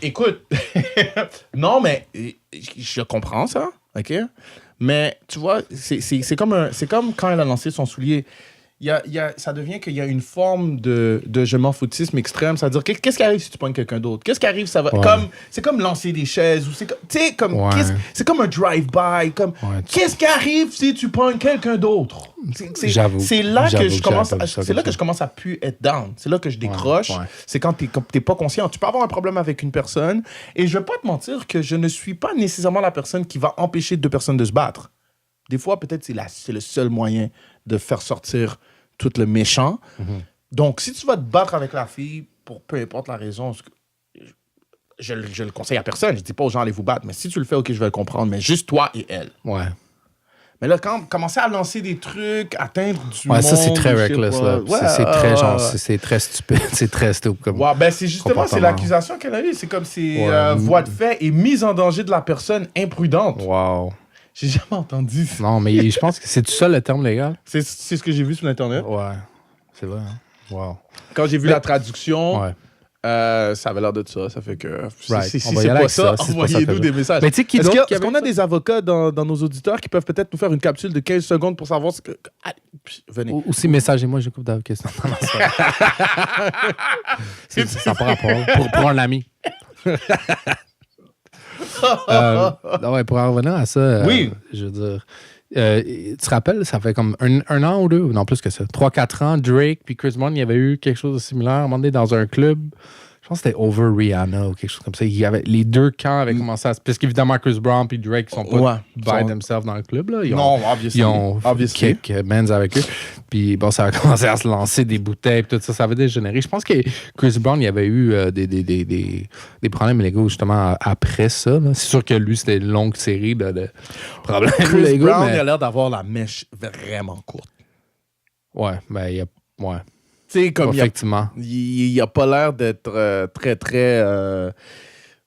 Écoute. Non, mais je comprends ça. OK? Mais tu vois, c'est comme quand elle a lancé son soulier. Ça devient qu'il y a une forme de je m'en foutisme extrême. C'est-à-dire, qu'est-ce qui arrive si tu pognes quelqu'un d'autre? Qu'est-ce qui arrive? Ça va, c'est comme lancer des chaises. Ou c'est comme un drive-by. Qu'est-ce qui arrive si tu pognes quelqu'un d'autre? C'est là que je commence à plus être down. C'est là que je décroche. C'est quand t'es pas conscient. Tu peux avoir un problème avec une personne. Et je vais pas te mentir que je ne suis pas nécessairement la personne qui va empêcher deux personnes de se battre. Des fois, peut-être, c'est le seul moyen de faire sortir tout le méchant. Donc, si tu vas te battre avec la fille, pour peu importe la raison, je le conseille à personne. Je dis pas aux gens, allez vous battre. Mais si tu le fais, OK, je vais le comprendre. Mais juste toi et elle. Ouais. Mais là, quand commencer à lancer des trucs, atteindre du monde... ça, c'est très reckless, là. C'est très stupide. C'est très stupide comme c'est justement, c'est l'accusation qu'elle a eue. C'est comme si voie de fait et mise en danger de la personne imprudente. Wow. J'ai jamais entendu ça. Non, mais je pense que c'est tout ça le terme légal. C'est ce que j'ai vu sur Internet. Ouais, c'est vrai. Hein? Wow. Quand j'ai vu la traduction, ça avait l'air de ça. Ça fait que si c'est pas ça, envoyez-nous des messages. Mais tu sais, est-ce qu'on a des avocats dans nos auditeurs qui peuvent peut-être nous faire une capsule de 15 secondes pour savoir ce que... Venez. Aussi, messagez-moi, j'écoute des questions. Ça n'a pas rapport. Pour un ami. Pour en revenir à ça, je veux dire, tu te rappelles, ça fait comme un an ou deux, non plus que ça, 3-4 ans, Drake puis Chris Brown, il y avait eu quelque chose de similaire, à un moment donné, dans un club. Je pense que c'était Over Rihanna ou quelque chose comme ça. Il y avait, les deux camps avaient commencé à... Parce qu'évidemment, Chris Brown puis Drake sont pas by themselves dans le club. Là. Ils ont kick bands avec eux. Puis bon, ça a commencé à se lancer des bouteilles tout ça. Ça avait dégénéré. Je pense que Chris Brown, il y avait eu des problèmes légaux justement après ça. Là. C'est sûr que lui, c'était une longue série de problèmes Chris légaux. Brown, il a l'air d'avoir la mèche vraiment courte. Ouais, ben il y a... Ouais. Tu sais, comme effectivement. Il a pas l'air d'être très, très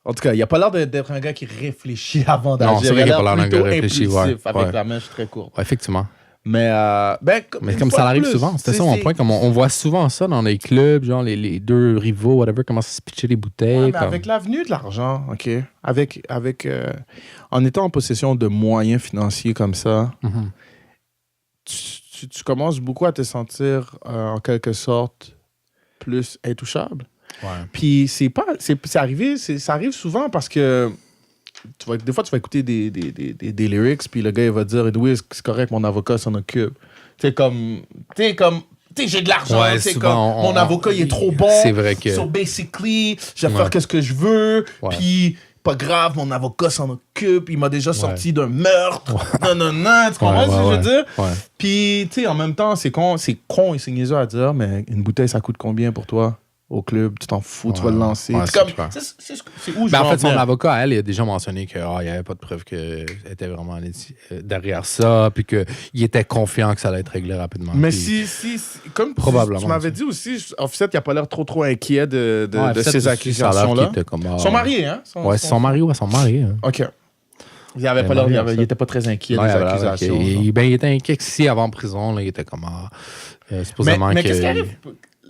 En tout cas, il a pas l'air d'être un gars qui réfléchit avant d'agir. Non, c'est vrai qu'il a pas l'air d'un gars plutôt réfléchi, ouais. impulsif, avec Ouais. la mèche très courte. Ouais, effectivement. Mais comme ça arrive souvent. C'était ça mon point. Comme on voit souvent ça dans les clubs, genre les deux rivaux, whatever, commencent à se pitcher des bouteilles. Ouais, mais comme... avec l'avenue de l'argent, OK? En étant en possession de moyens financiers comme ça, Mhm. tu commences beaucoup à te sentir, en quelque sorte, plus intouchable. Ouais. Puis ça arrive souvent parce que des fois, tu vas écouter des lyrics, puis le gars, il va dire « Oui, c'est correct, mon avocat s'en occupe. » Tu sais, j'ai de l'argent, Ouais, tu sais, souvent, mon avocat, il est trop bon. C'est vrai que... So, basically, je vais faire ce que je veux, Ouais. puis pas grave, mon avocat s'en occupe, il m'a déjà sorti d'un meurtre. Non, tu comprends ce que je veux dire? Ouais. Puis, tu sais, en même temps, c'est con et c'est niaiseux à dire, mais une bouteille, ça coûte combien pour toi? Au club, tu t'en fous, tu vas le lancer. Ouais, C'est comme, clair. c'est où je Ben, veux en fait, son venir. avocat, elle, il a déjà mentionné qu'il n'y avait pas de preuve qu'elle était vraiment derrière ça, puis qu'il était confiant que ça allait être réglé rapidement. Mais puis... comme Probablement, tu m'avais dit aussi, Offset, il n'a pas l'air trop inquiet de Ouais, ces accusations-là. Ils sont mariés, hein? Ouais, son mari, ouais, son mari. Hein. OK. Il avait pas l'air, il était pas très inquiet Ouais, des voilà, accusations. il était inquiet si avant prison, là, il était comme supposément Mais que... qu'est-ce qui arrive?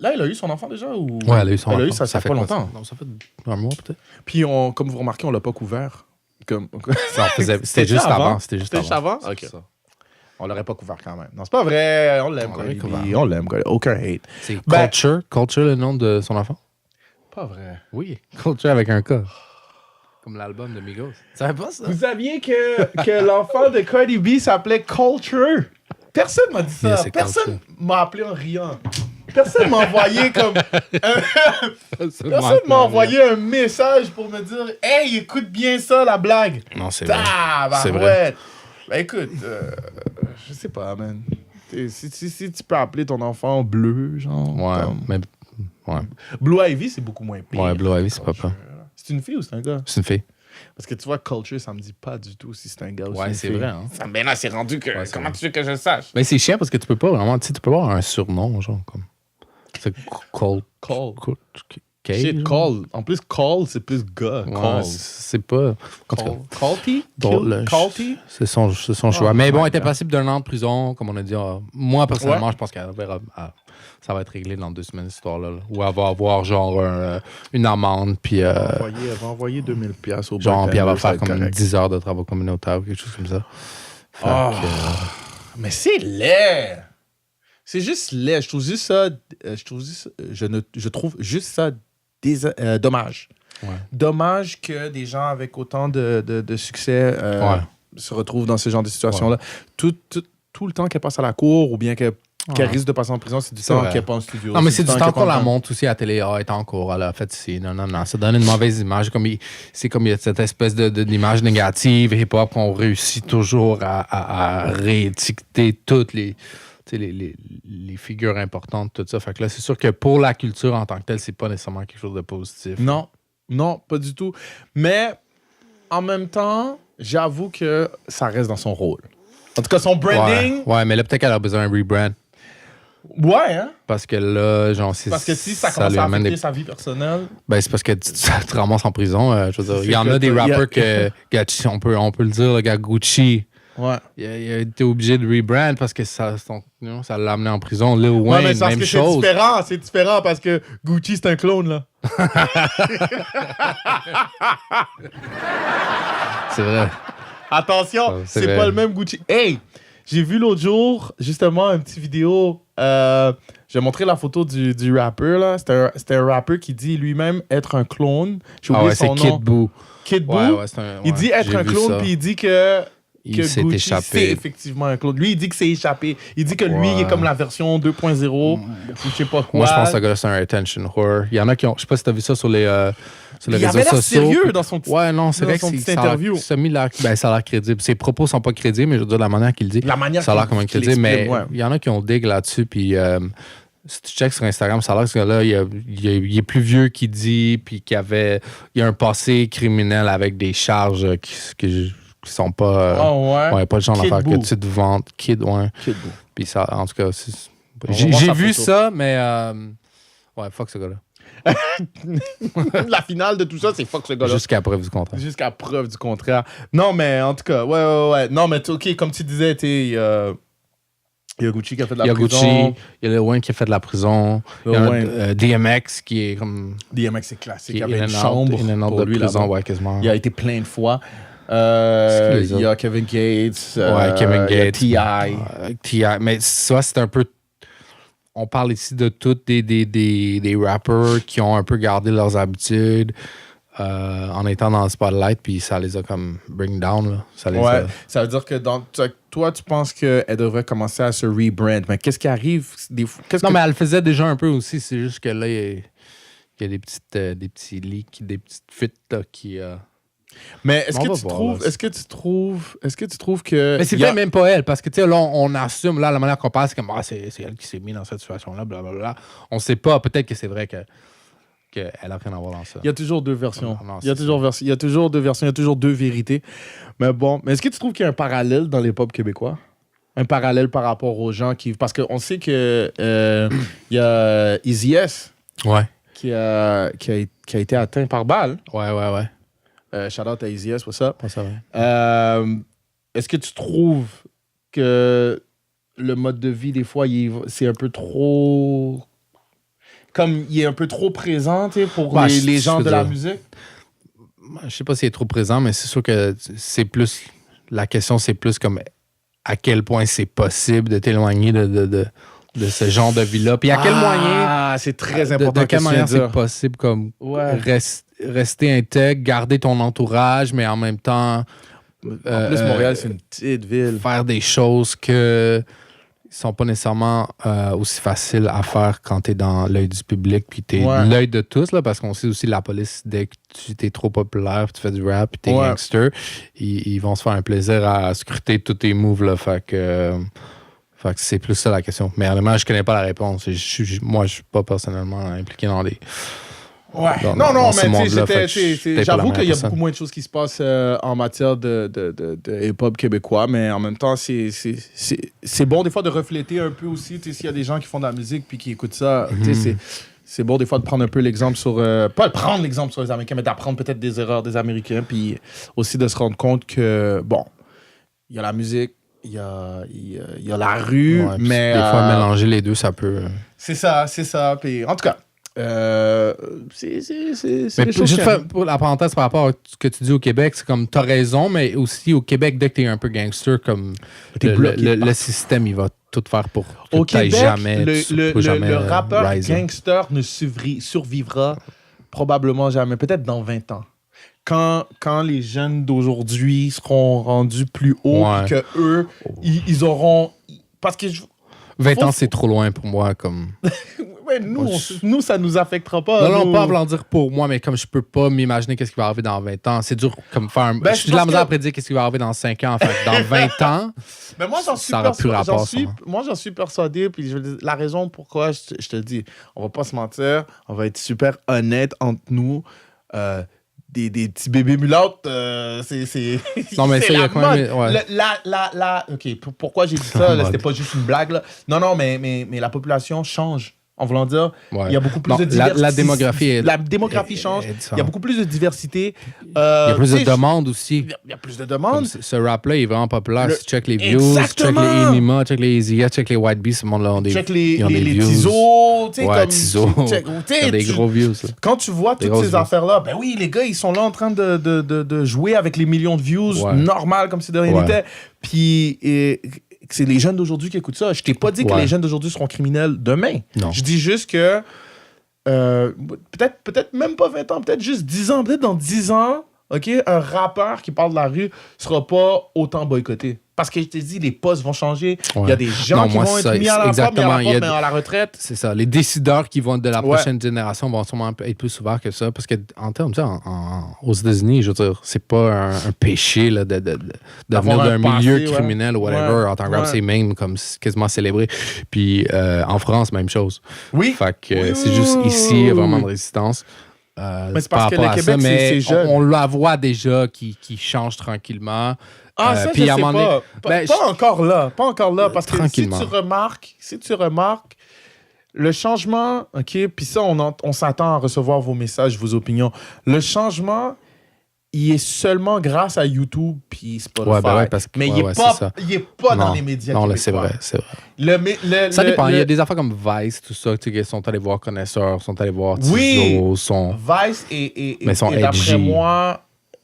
Là, il a eu son enfant déjà ou... Ouais, elle a eu son enfant. ça fait pas longtemps. Non, ça fait un mois peut-être. Puis, comme vous remarquez, on l'a pas couvert. C'était juste avant. C'était juste avant. OK. C'est ça. On l'aurait pas couvert quand même. Non, c'est pas vrai. On l'aime, On l'aurait Cardi B. couvert. On l'aime, Cardi B. Aucun hate. C'est Ben- Culture, le nom de son enfant? Pas vrai. Oui, Culture avec un K. Comme l'album de Migos. Tu savais pas ça? Vous saviez que l'enfant de Cardi B s'appelait Culture? Personne m'a dit ça. Yeah, c'est Personne Culture. m'a appelé en riant. Personne m'a envoyé comme... Personne m'a envoyé un message pour me dire « Hey, écoute bien ça, la blague! » Non, c'est vrai. C'est vrai. vrai. Ben écoute, je sais pas, man. Si tu peux appeler ton enfant Bleu, genre... Ouais, comme- mais... Ouais, Blue Ivy, c'est beaucoup moins pire. ouais Blue Ivy, c'est pas peur. C'est une fille ou c'est un gars? C'est une fille. Parce que tu vois, Culture, ça me dit pas du tout si c'est un gars ou Ouais, une c'est fille. vrai, hein. Ça, ben là, c'est rendu que... Ouais, c'est comment vrai. tu veux que je le sache? Mais c'est chiant parce que tu peux pas vraiment... Tu sais, tu peux avoir un surnom, genre, comme... C'est Cole... Call. Cage, Shit, genre. Call. En plus, Call, c'est plus gars. Ouais, Call. c'est pas... En tout cas, Calty? drôle, Calty? c'est son choix. Mais bon, elle était passible d'un an de prison, comme on a dit. Moi, personnellement, je pense qu'elle verra... ça va être réglé dans 2 semaines, cette histoire-là. Là. Ou elle va avoir, genre, une amende, puis... Elle va envoyer 2000$ au genre, puis elle va bartender, ça faire être comme correct. je heures de travaux communautaires ou quelque chose comme ça. Fait Ah. que, Mais c'est laid! C'est juste laid. Je trouve juste ça... je trouve juste ça dommage. Ouais. Dommage que des gens avec autant de succès Ouais. se retrouvent dans ce genre de situation-là. Tout le temps qu'elle passe à la cour ou bien qu'elle risque de passer en prison, c'est du temps vrai. qu'elle passe en studio. Non, mais c'est du temps qu'elle qu'on la passe- montre aussi à la télé. Ah, elle est en cours, elle a fait ci. Non. Ça donne une mauvaise image. C'est comme il y a cette espèce d'image négative hip-hop qu'on réussit toujours à réétiqueter toutes les figures importantes, tout ça. Fait que là, c'est sûr que pour la culture en tant que telle, c'est pas nécessairement quelque chose de positif. Non, pas du tout. Mais en même temps, j'avoue que ça reste dans son rôle. En tout cas, son branding... Ouais, mais là, peut-être qu'elle a besoin d'un rebrand. Ouais, hein? Parce que là, genre, Parce que si ça commence lui à amène affecter sa vie personnelle... Ben, c'est parce que tu te ramasses en prison. Je veux dire, il y en que a des il y a- rappers que on peut le dire, le gars Gucci, Ouais. il a été obligé de rebrand parce que ça l'a amené en prison. Lil Ouais, Wayne, mais c'est parce même que chose. c'est différent parce que Gucci, c'est un clone, là. C'est vrai. Attention, Ouais, c'est c'est vrai. pas le même Gucci. Hey, j'ai vu l'autre jour, justement, une petite vidéo. J'ai montré la photo du rappeur, là. C'était un rappeur qui dit lui-même être un clone. J'ai Ah oublié ouais, c'est son Kid nom. Boo. Kid Boo. Ouais, Il dit être j'ai un vu clone, ça. puis il dit que Il s'est Gucci, c'est échappé. effectivement un clone. Lui, il dit que c'est échappé. Il dit que lui, il est Ouais. comme la version 2.0 ou je sais pas quoi. Moi, je pense que ce gars-là, c'est un attention whore. Il y en a qui ont... Je sais pas si t'as vu ça sur les Il réseaux avait l'air sociaux. sérieux dans son petit... Ouais, non, c'est dans vrai que son c'est petite ça a l'air- interview. ça a l'air crédible. Ses propos sont pas crédibles, mais je veux dire, la manière qu'il le dit, La manière ça a l'air qu'il- comme un qu'il crédible. Mais exprime, ouais. il y en a qui ont dig là-dessus, puis si tu checks sur Instagram, ça a l'air que ce gars-là, il est plus vieux qu'il dit, puis il y a un passé criminel avec des charges qui sont pas... Oh, ouais. pas le genre Kid d'affaires Boo. que tu te vantes. Kid, ouais. Kid Boo. Puis ça, en tout cas, On va j'ai voir sa vu photo. ça, mais ouais, fuck ce gars-là. La finale de tout ça, c'est fuck ce gars-là. Jusqu'à preuve du contraire. Jusqu'à preuve du contraire. Non, mais en tout cas, ouais. Non, mais OK, comme tu disais, il y a Gucci qui a fait de la prison. Il y a Gucci, il y a Lil Wayne qui a fait de la prison. Il y a DMX qui est comme... DMX, c'est classique. Il y avait une chambre pour de lui prison, là-bas. ouais, quasiment. Il a été plein de fois. Il y a Kevin Gates. Kevin Gates. Il y a T.I. Mais ça, c'est un peu... On parle ici de tous des rappers qui ont un peu gardé leurs habitudes en étant dans le spotlight, puis ça les a comme bring down. Là. Ça veut dire que toi, tu penses qu'elle devrait commencer à se rebrand. Mais qu'est-ce qui arrive? Mais elle le faisait déjà un peu aussi. C'est juste que là, il y a des petits leaks, des petites fuites là, qui... Mais est-ce que tu trouves que... Mais c'est vrai, même pas elle, parce que tu sais, là, on assume, là, la manière qu'on parle, c'est comme, c'est elle qui s'est mise dans cette situation-là, blablabla. On sait pas, peut-être que c'est vrai qu'elle a rien à voir dans ça. Il y a toujours deux versions. Il y a toujours deux versions, il y a toujours deux vérités. Mais bon, est-ce que tu trouves qu'il y a un parallèle dans les pop québécois? Un parallèle par rapport aux gens qui... Parce qu'on sait que il y a Easy S qui a été atteint par balle. Ouais. Shout out à Easy S, what's up? Ça va. Est-ce que tu trouves que le mode de vie, des fois, c'est un peu trop... Comme il est un peu trop présent pour les gens de la musique? Je sais pas s'il est trop présent, mais c'est sûr que c'est plus... La question, c'est plus comme à quel point c'est possible de t'éloigner de ce genre de vie-là. Puis à quel moyen... Ah, c'est très important. De quelle manière c'est possible comme rester intègre, garder ton entourage, mais en même temps... En plus, Montréal, c'est une petite ville. Faire des choses que sont pas nécessairement aussi faciles à faire quand t'es dans l'œil du public puis t'es l'œil de tous, là, parce qu'on sait aussi la police, dès que tu t'es trop populaire, tu fais du rap puis t'es gangster, ils vont se faire un plaisir à scruter tous tes moves, là. Fait que c'est plus ça la question. Mais honnêtement, je connais pas la réponse. Moi, je suis pas personnellement impliqué dans des... mais j'avoue qu'il y a beaucoup moins de choses qui se passent en matière de hip-hop québécois, mais en même temps, c'est bon des fois de refléter un peu aussi, s'il y a des gens qui font de la musique puis qui écoutent ça, c'est bon des fois de prendre un peu l'exemple sur... pas de prendre l'exemple sur les Américains, mais d'apprendre peut-être des erreurs des Américains, puis aussi de se rendre compte que, bon, il y a la musique, il y a la rue, mais... Des fois, mélanger les deux, ça peut... C'est ça. Puis, en tout cas, c'est mais juste pour la parenthèse par rapport à ce que tu dis au Québec, c'est comme t'as raison, mais aussi au Québec, dès que t'es un peu gangster, comme le système, il va tout faire pour que au Québec, jamais le rappeur gangster ne survivra probablement jamais, peut-être dans 20 ans. Quand les jeunes d'aujourd'hui seront rendus plus haut que eux, ils auront... Parce que 20 ans, c'est trop loin pour moi. Comme... nous, ça nous affectera pas. Non, pas en dire pour moi, mais comme je peux pas m'imaginer qu'est-ce qui va arriver dans 20 ans. C'est dur comme faire un... je suis de la misère à prédire qu'est-ce qui va arriver dans 5 ans. En fait, dans 20 ans, mais moi, j'en suis persuadé. Puis la raison pourquoi, je te dis, on va pas se mentir, on va être super honnête entre nous. Des petits bébés mulâtres, c'est... Non, mais ça, il y a quand même... OK, pourquoi j'ai dit ça? C'était pas juste une blague, là. Non, mais la population change. En voulant dire, il y a beaucoup plus de diversité. La démographie change. Il y a beaucoup plus de diversité. Il y a plus de demandes aussi. Il y a plus de demandes. Ce rap-là est vraiment populaire. Si tu check les views, check les Enima, check les Easy, check les White Beast, ce monde-là, check les Tizo. Tizo. Il y a des gros views. Quand tu vois toutes ces affaires-là, ben oui, les gars, ils sont là en train de jouer avec les millions de views, normal, comme si de rien n'était. Puis... c'est les jeunes d'aujourd'hui qui écoutent ça. Je t'ai pas dit que les jeunes d'aujourd'hui seront criminels demain. Non. Je dis juste que peut-être même pas 20 ans, peut-être juste 10 ans. Peut-être dans 10 ans, OK, un rappeur qui parle de la rue sera pas autant boycotté. Parce que je t'ai dit, les postes vont changer. Il y a des gens qui vont être mis à la retraite. C'est ça. Les décideurs qui vont de la prochaine génération vont sûrement être plus ouverts que ça. Parce qu'en termes de ça, aux États-Unis, je veux dire, c'est pas un péché là, de venir d'un milieu criminel ou whatever. En tant que rap, c'est même comme quasiment célébré. Puis en France, même chose. Oui. Fait que c'est juste ici, il y a vraiment de résistance. Mais c'est parce que le Québec, c'est jeune. On la voit déjà qui change tranquillement. Ça, je sais pas. Pas encore là. Parce que si tu remarques, le changement, OK, puis ça, on s'attend à recevoir vos messages, vos opinions. Le changement, il est seulement grâce à YouTube puis Spotify. Ouais, ben ouais, parce que, mais il est pas dans les médias non, québécois. c'est vrai. Ça dépend. Il y a des affaires comme Vice, tout ça, tu sais, qui sont allés voir Connaisseurs, sont allés voir Tizo, Vice mais sont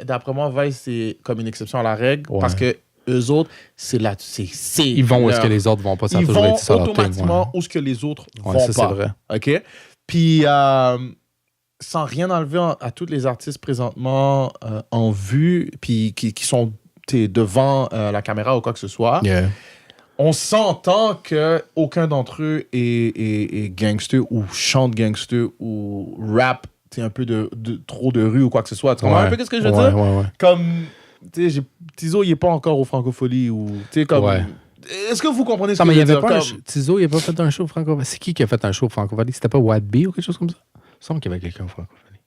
d'après moi, Vice, c'est comme une exception à la règle parce que eux autres, ils vont où est-ce que les autres vont pas. Ça ils toujours vont été ça, automatiquement où est-ce que les autres vont ça, pas. c'est vrai. OK? Puis, sans rien enlever à tous les artistes présentement en vue, puis qui sont devant la caméra ou quoi que ce soit, on s'entend qu'aucun d'entre eux est gangster ou chante gangster ou rap un peu de trop de rue ou quoi que ce soit. Tu comprends un peu qu'est-ce que je veux dire? Ouais. Comme, tu sais, Tizo, il n'est pas encore au Francophonie ou, tu sais, comme... Ouais. Est-ce que vous comprenez ce que mais je veux il y avait dire? pas Tizo, il n'a pas fait un show Francophonie. C'est qui a fait un show Francophonie? C'était pas Wadby ou quelque chose comme ça? Il me semble qu'il y avait quelqu'un au Francophonie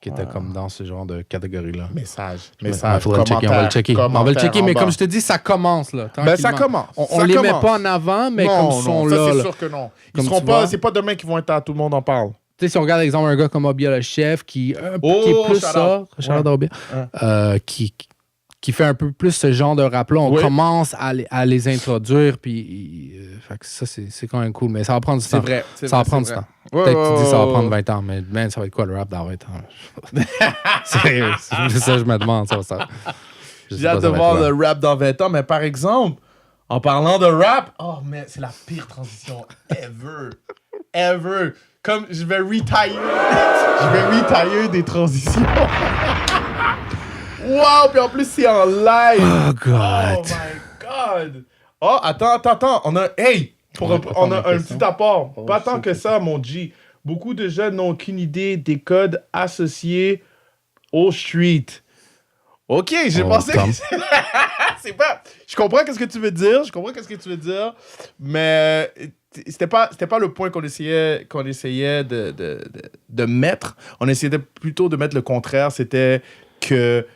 qui était comme dans ce genre de catégorie-là. Message. On va le checker. Mais comme je te dis, ça commence, là. Ben, ça commence. On les met pas en avant, mais comme ils sont là. C'est sûr que non. Ils seront pas... C'est pas demain qu'ils vont être à Tout le monde en parle. Tu sais, si on regarde, exemple, un gars comme Obia le chef, qui est plus ça, Charles Obia, qui fait un peu plus ce genre de rap-là, on commence à les introduire, puis fait que ça, c'est quand même cool, mais ça va prendre du temps. Ça va prendre du temps. Peut-être que tu dis ça va prendre 20 ans, mais man, ça va être quoi le rap dans 20 ans? C'est ça, je me demande. J'ai hâte de voir le rap dans 20 ans, mais par exemple, en parlant de rap, oh, mais c'est la pire transition ever. Comme je vais retire des transitions. Wow, puis en plus c'est en live. Oh God. Oh my God. Oh, attends. On a un petit apport. Pas tant que ça, mon G. Beaucoup de jeunes n'ont aucune idée des codes associés au street. OK, j'ai pensé que c'est pas... Je comprends qu'est-ce que tu veux dire, mais c'était pas le point qu'on essayait de mettre. On essayait plutôt de mettre le contraire, c'était que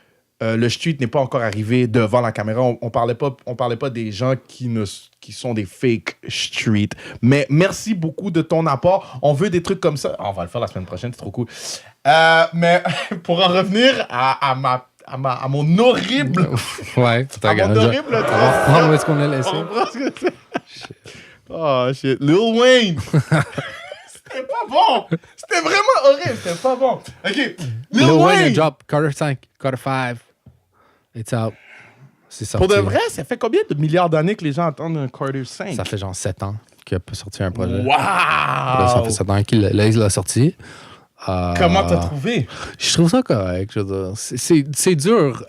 le street n'est pas encore arrivé devant la caméra. On parlait pas des gens qui sont des fake street. Mais merci beaucoup de ton apport. On veut des trucs comme ça. On va le faire la semaine prochaine, c'est trop cool. Mais pour en revenir à mon horrible... Ouais, à mon horrible transition. Où est-ce qu'on l'a laissé? Oh, shit. Lil Wayne! C'était pas bon! C'était vraiment horrible! C'était pas bon! OK. Lil Wayne drop Carter 5, Carter 5. It's out. C'est sorti. Pour de vrai, ça fait combien de milliards d'années que les gens attendent un Carter 5? Ça fait genre 7 ans qu'il a sorti un projet. Wow! Là, ça fait 7 ans qu'il l'a sorti. Comment t'as trouvé? Je trouve ça correct. Je veux dire. C'est dur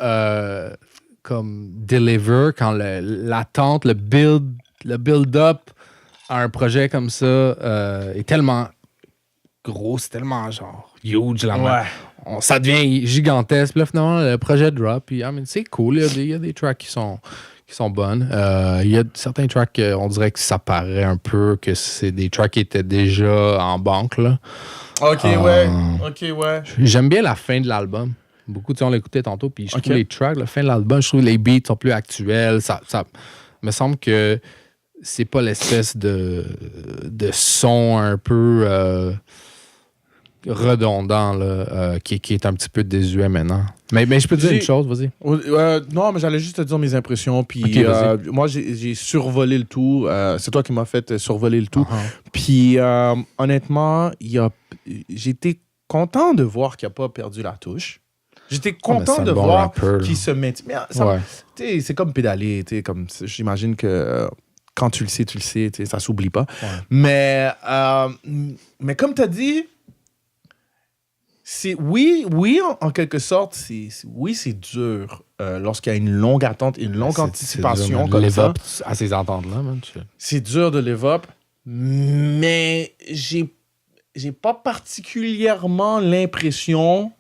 comme deliver quand l'attente, le build-up à un projet comme ça est tellement gros, c'est tellement genre huge. Ça devient gigantesque. Puis là, finalement, le projet drop. Puis, c'est cool. Il y a des tracks qui sont bonnes. Il y a certains tracks, on dirait que ça paraît un peu que c'est des tracks qui étaient déjà en banque. Là. OK, ouais. J'aime bien la fin de l'album. Beaucoup, on l'écoutait tantôt, puis je trouve les tracks, la fin de l'album, je trouve les beats sont plus actuels. Ça me semble que c'est pas l'espèce de son un peu redondant là, qui est un petit peu désuet maintenant. Mais je peux te dire une chose, vas-y. Non, mais j'allais juste te dire mes impressions. Puis moi, j'ai survolé le tout. C'est toi qui m'as fait survoler le tout. Puis honnêtement, j'étais content de voir qu'il n'a pas perdu la touche. J'étais content de voir qu'il se met. C'est comme pédaler. J'imagine que quand tu le sais, ça s'oublie pas. Ouais. Mais comme tu as dit, oui, en quelque sorte, c'est dur lorsqu'il y a une longue attente, une longue anticipation dur, comme ça. À ces ententes-là, man. C'est dur de live up, mais j'ai pas particulièrement l'impression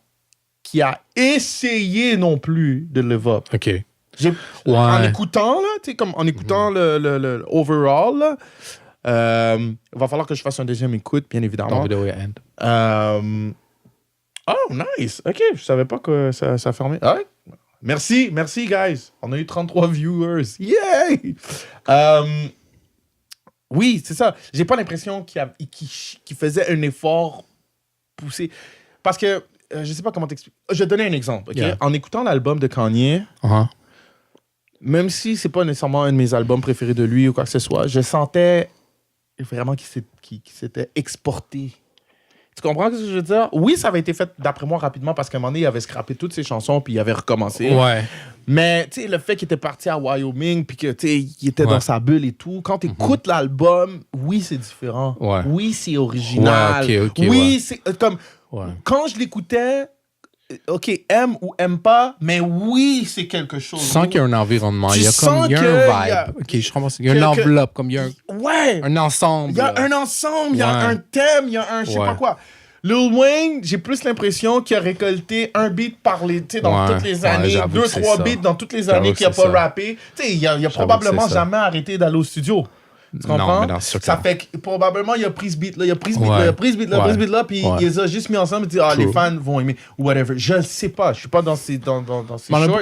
qu'il a essayé non plus de live up. OK. En écoutant, là, comme en écoutant le overall, là, il va falloir que je fasse un deuxième écoute, bien évidemment. Ton vidéo est end. Oh, nice. OK, je savais pas que ça fermait. Ouais. Merci, guys. On a eu 33 viewers. Yay! Oui, c'est ça. J'ai pas l'impression qu'il faisait un effort poussé. Parce que, je sais pas comment t'expliquer. Je vais te donner un exemple, OK? Yeah. En écoutant l'album de Kanye, même si c'est pas nécessairement un de mes albums préférés de lui ou quoi que ce soit, je sentais vraiment qu'il s'était exporté. Tu comprends ce que je veux dire? Oui, ça avait été fait, d'après moi, rapidement, parce qu'à un moment donné, il avait scrappé toutes ses chansons, puis il avait recommencé. Ouais. Mais, tu sais, le fait qu'il était parti à Wyoming, puis que, tu sais, il était dans sa bulle et tout, quand tu écoutes l'album, oui, c'est différent. Ouais. Oui, c'est original. Ouais, ok, oui, c'est comme... Ouais. Quand je l'écoutais, OK, aime ou aime pas, mais oui, c'est quelque chose. Tu sens qu'il y a un environnement, il y a sens un vibe. OK, je comprends. Il y a une enveloppe, comme il y a un ensemble. Il y a un ensemble, il y a un thème, il y a un je sais pas quoi. Lil Wayne, j'ai plus l'impression qu'il a récolté un beat par les, dans toutes les années, 2-3 beats dans toutes les années qu'il n'a pas rappé. Tu sais, il a probablement jamais arrêté d'aller au studio. Tu comprends? Non, sûr que ça fait que probablement il a pris ce beat-là, il a pris ce beat-là, il a pris ce beat-là, pris ce beat-là, puis il les a juste mis ensemble et dit les fans vont aimer ou whatever. Je le sais pas, je suis pas dans ces shorts,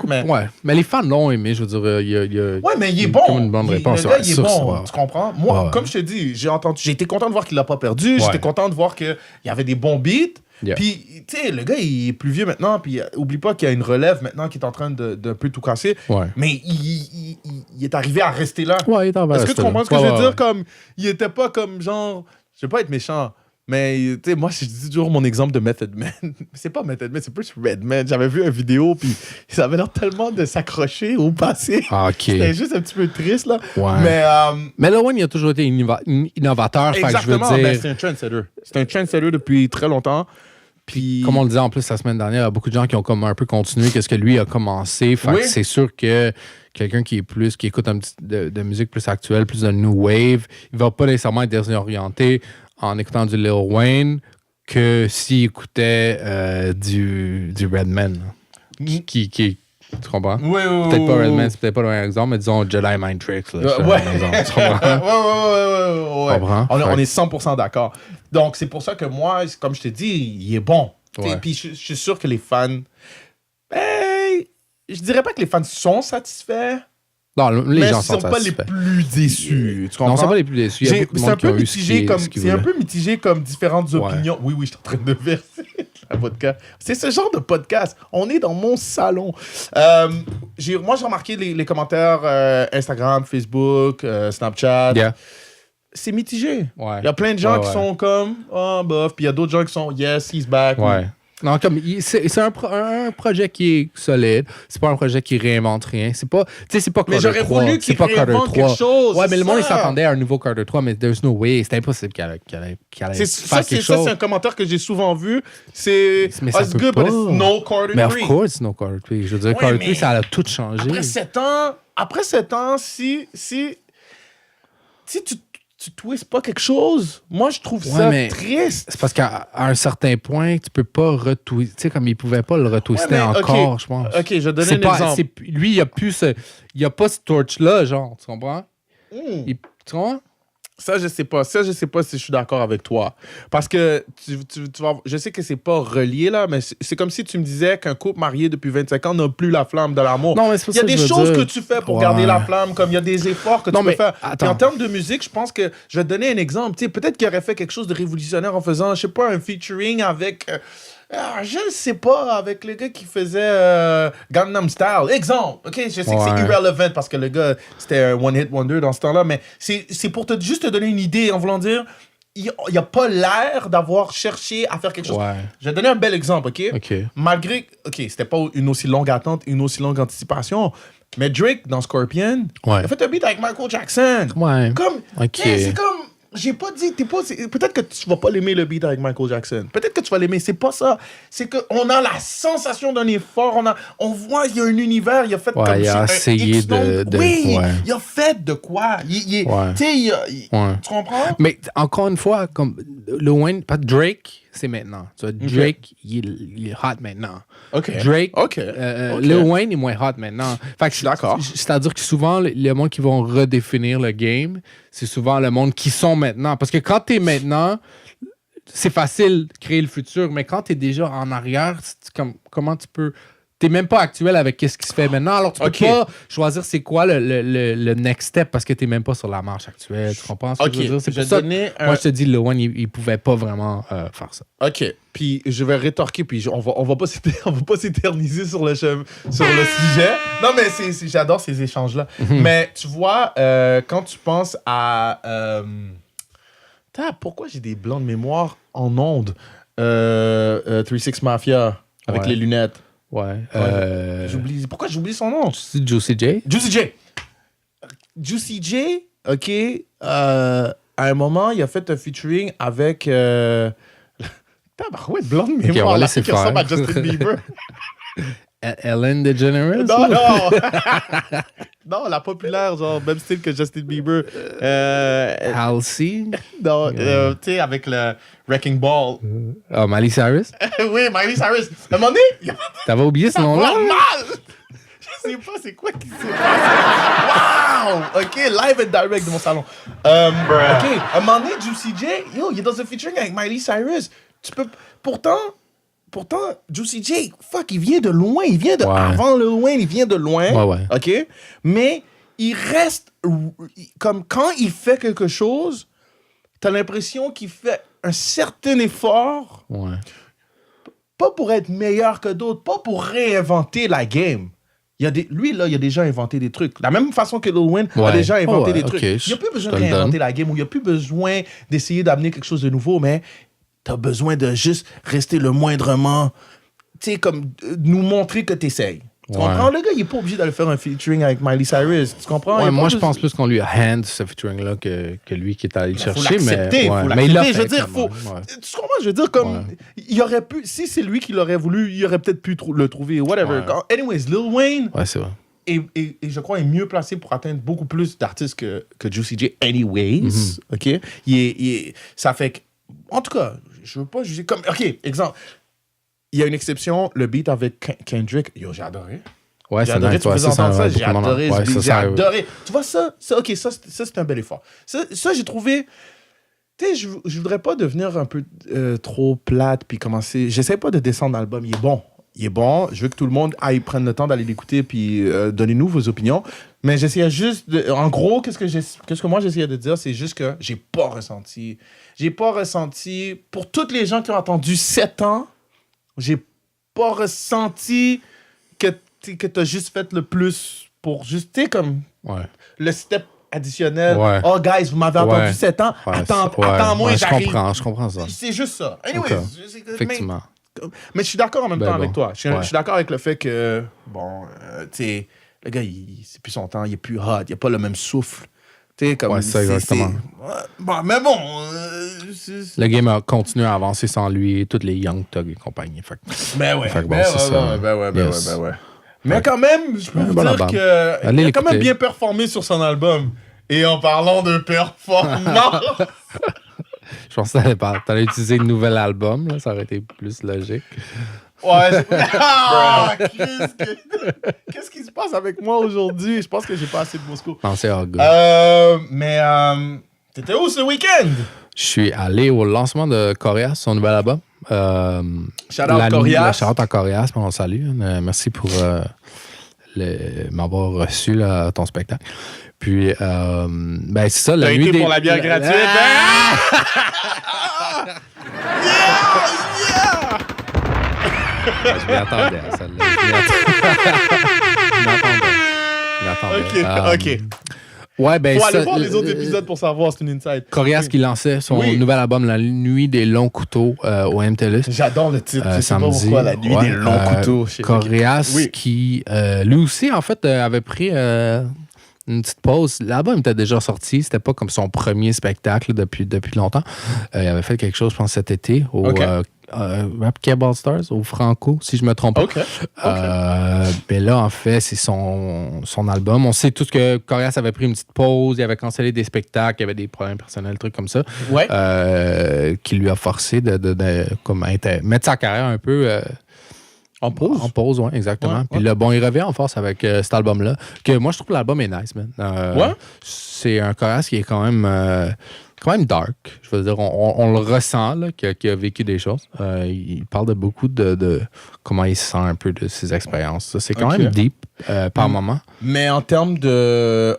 mais... Ouais, mais les fans l'ont aimé, je veux dire, il y a ouais, mais il est bon. Comme une bonne réponse. Le gars, il est bon, tu comprends? Moi, comme je te dis, j'ai été content de voir qu'il l'a pas perdu, j'étais content de voir qu'il y avait des bons beats. Yeah. Puis, tu sais, le gars, il est plus vieux maintenant, puis oublie pas qu'il y a une relève maintenant qui est en train de peu tout casser. Ouais. Mais il est arrivé à rester là. Ouais, il est arrivé à rester là. Est-ce que tu comprends ce que je veux dire? Comme, il était pas comme genre... Je vais pas être méchant, mais, tu sais, moi, je dis toujours mon exemple de Method Man. C'est pas Method Man, c'est plus Redman. J'avais vu une vidéo, puis ça avait l'air tellement de s'accrocher au passé. Ah, OK. C'était juste un petit peu triste, là. Ouais. Mais Lil Wayne, il a toujours été innovateur. Exactement, fait que je veux dire... c'est un trendsetter. C'est un trendsetter depuis très longtemps. Puis... Comme on le disait en plus la semaine dernière, il y a beaucoup de gens qui ont comme un peu continué qu'est-ce que lui a commencé. Fait que c'est sûr que quelqu'un qui écoute un petit de musique plus actuelle, plus de new wave, il va pas nécessairement être désorienté en écoutant du Lil Wayne que s'il écoutait du Redman. Qui tu comprends? Oui. Peut-être pas Redman, c'est peut-être pas le même exemple, mais disons Jedi Mind Tricks. Là, ouais. Tu comprends? On est 100% d'accord. Donc, c'est pour ça que moi, comme je t'ai dit, il est bon. Ouais. Puis je suis sûr que les fans... je dirais pas que les fans sont satisfaits. Non, les gens sont pas les plus déçus. Tu comprends? Non, ils sont pas les plus déçus. Il y a beaucoup de monde qui ont eu c'est un peu mitigé comme différentes opinions. Oui, je suis en train de verser la vodka. C'est ce genre de podcast. On est dans mon salon. Moi, j'ai remarqué les commentaires Instagram, Facebook, Snapchat. Yeah. C'est mitigé. Ouais. Il y a plein de gens qui sont comme bof, puis il y a d'autres gens qui sont yes, he's back. Ouais. Non, comme c'est un projet qui est solide. C'est pas un projet qui réinvente rien. C'est pas Carter 3. Mais j'aurais voulu qu'il réinvente quelque chose. Ouais, mais le monde il s'attendait à un nouveau Carter 3, mais there's no way. C'était impossible qu'elle allait faire quelque chose. Ça, c'est un commentaire que j'ai souvent vu. C'est it's good, but it's no Carter 3. Mais of course, it's no Carter 3. Je veux dire, Carter 3, ça a tout changé. Après 7 ans, si tu twists pas quelque chose, moi, je trouve ça triste. C'est parce qu'à un certain point, tu peux pas retwister. Tu sais, comme il pouvait pas le retwister encore, je pense. OK, je vais donner un exemple. Lui, il a pas ce torch-là, genre, tu comprends? Tu comprends? Ça, je sais pas si je suis d'accord avec toi. Parce que tu vas, je sais que c'est pas relié, là, mais c'est comme si tu me disais qu'un couple marié depuis 25 ans n'a plus la flamme de l'amour. Non, mais c'est il y a des choses que tu fais pour garder la flamme, comme il y a des efforts que tu peux faire. Puis en termes de musique, je pense que je vais te donner un exemple. Tu sais, peut-être qu'il aurait fait quelque chose de révolutionnaire en faisant, je sais pas, un featuring avec... je ne sais pas, avec le gars qui faisait Gangnam Style. Exemple, OK? Je sais que c'est irrelevant parce que le gars, c'était un one-hit wonder dans ce temps-là, mais c'est pour juste te donner une idée en voulant dire, il n'y a pas l'air d'avoir cherché à faire quelque chose. Ouais. Je vais donner un bel exemple, OK? Malgré, c'était pas une aussi longue attente, une aussi longue anticipation, mais Drake, dans Scorpion, il a fait un beat avec Michael Jackson. Ouais. C'est comme... J'ai pas dit, peut-être que tu vas pas l'aimer le beat avec Michael Jackson. Peut-être que tu vas l'aimer. C'est pas ça. C'est qu'on a la sensation d'un effort. On voit, il y a un univers. Il a fait comme il a essayé de oui, il a fait de quoi. Tu comprends? Mais encore une fois, comme le Wayne, pas Drake, c'est maintenant. Tu vois, Drake, il est hot maintenant. Drake, Lil Wayne est moins hot maintenant. Fait que je suis d'accord. C'est-à-dire que souvent, le monde qui vont redéfinir le game, c'est souvent le monde qui sont maintenant. Parce que quand t'es maintenant, c'est facile de créer le futur, mais quand t'es déjà en arrière, comment tu peux t'es même pas actuel avec ce qui se fait maintenant. Alors, tu peux pas choisir c'est quoi le next step parce que t'es même pas sur la marche actuelle. Tu comprends ce que je veux dire? C'est pour ça que moi, je te dis, Lil Wayne, il pouvait pas vraiment faire ça. OK. Puis je vais rétorquer, puis on va pas s'éterniser sur le sujet. Non, mais j'adore ces échanges-là. Mais tu vois, quand tu penses à... pourquoi j'ai des blancs de mémoire en ondes? 3-6 Mafia, avec les lunettes. Ouais. Pourquoi j'oublie son nom? C'est Juicy J? Juicy J, OK. À un moment, il a fait un featuring avec... Tabarouette, blanc de mémoire, on va qui ressemble à Justin Bieber. Ellen DeGeneres? Non! Non, la populaire, genre, même style que Justin Bieber. Halsey? Non, tu sais, avec le Wrecking Ball. Oh, Miley Cyrus? Oui, Miley Cyrus. À un moment donné, T'avais oublié ce nom-là? mal! Je sais pas c'est quoi qui s'est passé. Wow! OK, live and direct de mon salon. OK, à un moment donné, Juicy J, il est dans un featuring avec Miley Cyrus. Tu peux... Pourtant, Juicy J, il vient de loin. Il vient de avant Lil Wayne, il vient de loin. Ouais. OK? Mais il reste... Comme quand il fait quelque chose, t'as l'impression qu'il fait un certain effort. Ouais. Pas pour être meilleur que d'autres, pas pour réinventer la game. Lui, là, il a déjà inventé des trucs. De la même façon que Lil Wayne a déjà inventé des trucs. Il n'y a plus besoin de réinventer la game ou il n'y a plus besoin d'essayer d'amener quelque chose de nouveau, mais tu as besoin de juste rester le moindrement, tu sais, comme nous montrer que tu essayes. Tu comprends? Le gars, il n'est pas obligé d'aller faire un featuring avec Miley Cyrus. Tu comprends? Ouais, moi, je pense plus qu'on lui a hand ce featuring-là que lui qui est allé le chercher. Mais il l'a fait. Je veux dire, tu comprends? Je veux dire, comme, il aurait pu, si c'est lui qui l'aurait voulu, il aurait peut-être pu le trouver, whatever. Anyways, Lil Wayne, c'est vrai. Et je crois, est mieux placé pour atteindre beaucoup plus d'artistes que Juicy J, anyways. OK? Ça fait que, en tout cas, je veux pas juger comme, OK, exemple. Il y a une exception, le beat avec Kendrick. Yo, j'ai adoré. Ouais, j'ai adoré. Tu peux entendre ça? J'ai adoré ce beat. J'ai adoré. Tu vois, ça, c'est un bel effort. Ça j'ai trouvé... Tu sais, je voudrais pas devenir un peu trop plate puis commencer... J'essaie pas de descendre l'album. Il est bon. Je veux que tout le monde aille prendre le temps d'aller l'écouter puis donnez-nous vos opinions. Mais j'essayais juste... En gros, qu'est-ce que moi j'essayais de dire, c'est juste que j'ai pas ressenti... Pour toutes les gens qui ont attendu 7 ans, j'ai pas ressenti que t'as juste fait le plus pour juste, tu sais, comme le step additionnel. Oh, guys, vous m'avez attendu 7 ans. Attends-moi, j'arrive. Je comprends ça. C'est juste ça. Anyways, effectivement. Mais je suis d'accord en même temps avec toi. Je suis d'accord avec le fait que, bon, tu sais, le gars, c'est plus son temps, il est plus hot, il a pas le même souffle. Comme ça, exactement. Bon, mais bon... Le game a continué à avancer sans lui, tous les Young Thug et compagnie. Ben ouais. Mais quand même, je peux vous dire qu'il a quand même bien performé sur son album. Et en parlant de performance... Je pense que t'allais utiliser le nouvel album, là, ça aurait été plus logique. Ouais, qu'est-ce qui se passe avec moi aujourd'hui? Je pense que j'ai pas assez de Moscou. Non, c'est good. Mais t'étais où ce week-end? Je suis allé au lancement de Coréas, son nouvel album. Shout-out Coréas. Shout-out à Coréas, on salue. Merci pour m'avoir reçu là, à ton spectacle. Puis, ben c'est ça, la nuit été pour la bière gratuite. Je m'y attendais à celle-là. Je m'y attendais. OK. Ouais, ben, faut aller voir les autres épisodes pour savoir, c'est une insight. Coréas qui lançait son nouvel album La Nuit des Longs Couteaux au MTLUS. J'adore le titre. Je sais pas samedi, pourquoi, La Nuit des Longs Couteaux. Coréas qui, lui aussi, en fait, avait pris une petite pause. L'album était déjà sorti. C'était pas comme son premier spectacle depuis longtemps. Il avait fait quelque chose, je pense, cet été au Rap Cable Stars, au Franco, si je me trompe pas. Mais là, en fait, c'est son album. On sait tous que Coréas avait pris une petite pause. Il avait cancellé des spectacles. Il y avait des problèmes personnels, trucs comme ça. Qui lui a forcé de mettre sa carrière un peu... En pause? En pause, oui, exactement. Puis là, bon, il revient en force avec cet album-là. Que moi, je trouve que l'album est nice, man. C'est un Coréas qui est quand même quand même dark. Je veux dire, on le ressent, là, qu'il a vécu des choses. Il parle de beaucoup de comment il se sent un peu de ses expériences. C'est quand même deep par moment. Mais en termes de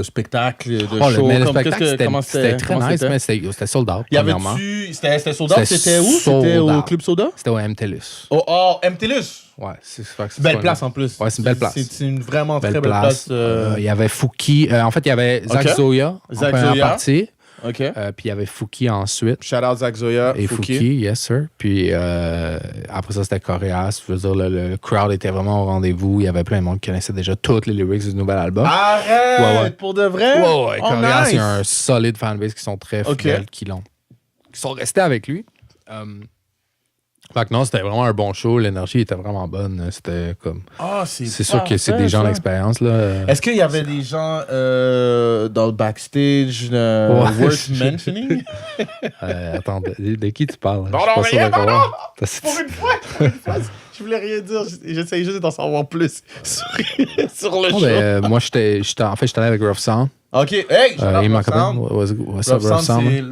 spectacle, de show, le spectacle, c'était très nice, mais c'était sold out, premièrement. C'était sold out, c'était où? C'était au Club Soda? C'était au MTLUS. Oh, MTLUS! Ouais, c'est belle place en plus. Ouais, c'est une belle place. C'est une vraiment très belle place. Il y avait Fouki. En fait, il y avait Zach Zoya en première partie. OK. Puis il y avait Fouki ensuite. Shout out Zach Zoya. Et Fouki, yes sir. Puis après ça, c'était Coréas. Je veux dire, le crowd était vraiment au rendez-vous. Il y avait plein de monde qui connaissait déjà toutes les lyrics du nouvel album. Arrête! Pour de vrai? Ouais. Coréas, il y a un solide fanbase qui sont très fidèles, qui sont restés avec lui. Fait que non, c'était vraiment un bon show. L'énergie était vraiment bonne. C'était comme. C'est sûr que c'est des gens d'expérience, là. Est-ce qu'il y avait des gens dans le backstage worth mentioning? Attends, de qui tu parles? Non, rien, non! Pour une fois! Je voulais rien dire. J'essayais juste d'en savoir plus sur le show. Ben, moi, j'étais allé avec Rough Sound. OK. Hey! Il m'a quand même. What's up, Rough Sound? C'est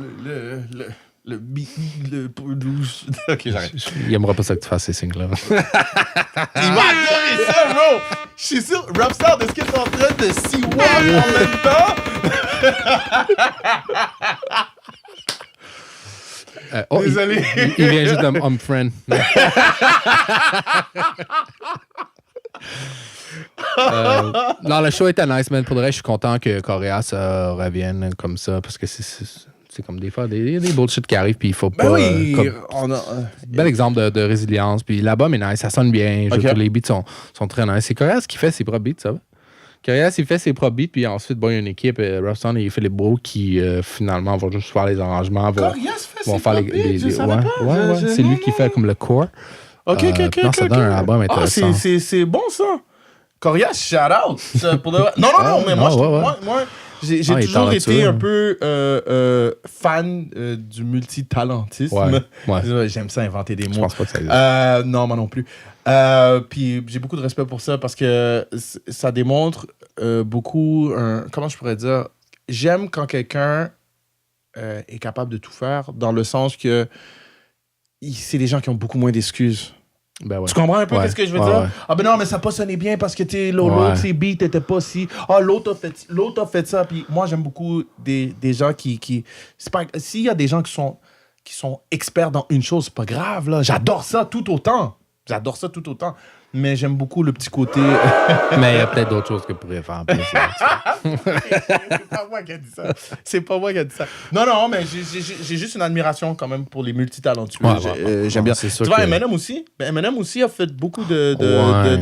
le douche. OK, j'arrête. Il aimera pas ça que tu fasses ces signes-là. Il va adorer ça, bro! Je suis sûr, Rough Sound, est-ce que t'es en train de s'y voir en même temps? Désolé. Il vient juste d'un friend. Non, le show était nice, man. Pour le reste, je suis content que Coréas revienne comme ça parce que c'est comme des fois des bullshit qui arrivent puis il faut pas. Bel exemple de résilience. Puis l'album est nice, ça sonne bien. Les beats sont très nice. C'est Coréas qui fait ses propres beats, ça va? Coréas, il fait ses propres beats, puis ensuite, il y a une équipe, Rough Sound et Philippe Bro, qui finalement vont juste faire les arrangements. Coréas fait ses propres beats, je savais pas. Ouais, c'est lui qui fait comme le core. OK. Non, ça donne un album intéressant. C'est bon, ça. Coréas, shout out. Non, mais moi j'ai toujours été un peu fan du multitalentisme. Ouais. J'aime ça inventer des mots. Je pense pas que ça existe. Non, moi non plus. Puis j'ai beaucoup de respect pour ça parce que ça démontre beaucoup... comment je pourrais dire? J'aime quand quelqu'un est capable de tout faire dans le sens que c'est des gens qui ont beaucoup moins d'excuses. Ben ouais. Tu comprends un peu ce que je veux dire? Ouais. Ah ben non, mais ça n'a pas sonné bien parce que l'autre, ses beats n'étaient pas si... l'autre a fait ça. Puis moi, j'aime beaucoup des gens qui... C'est pas... S'il y a des gens qui sont experts dans une chose, c'est pas grave, là. J'adore ça tout autant. Mais j'aime beaucoup le petit côté... Mais il y a peut-être d'autres choses que vous pourriez faire en plus. C'est pas moi qui a dit ça. Non, mais j'ai juste une admiration quand même pour les multitalentueux. J'aime bien. Tu vois, Eminem aussi? Eminem aussi a fait beaucoup de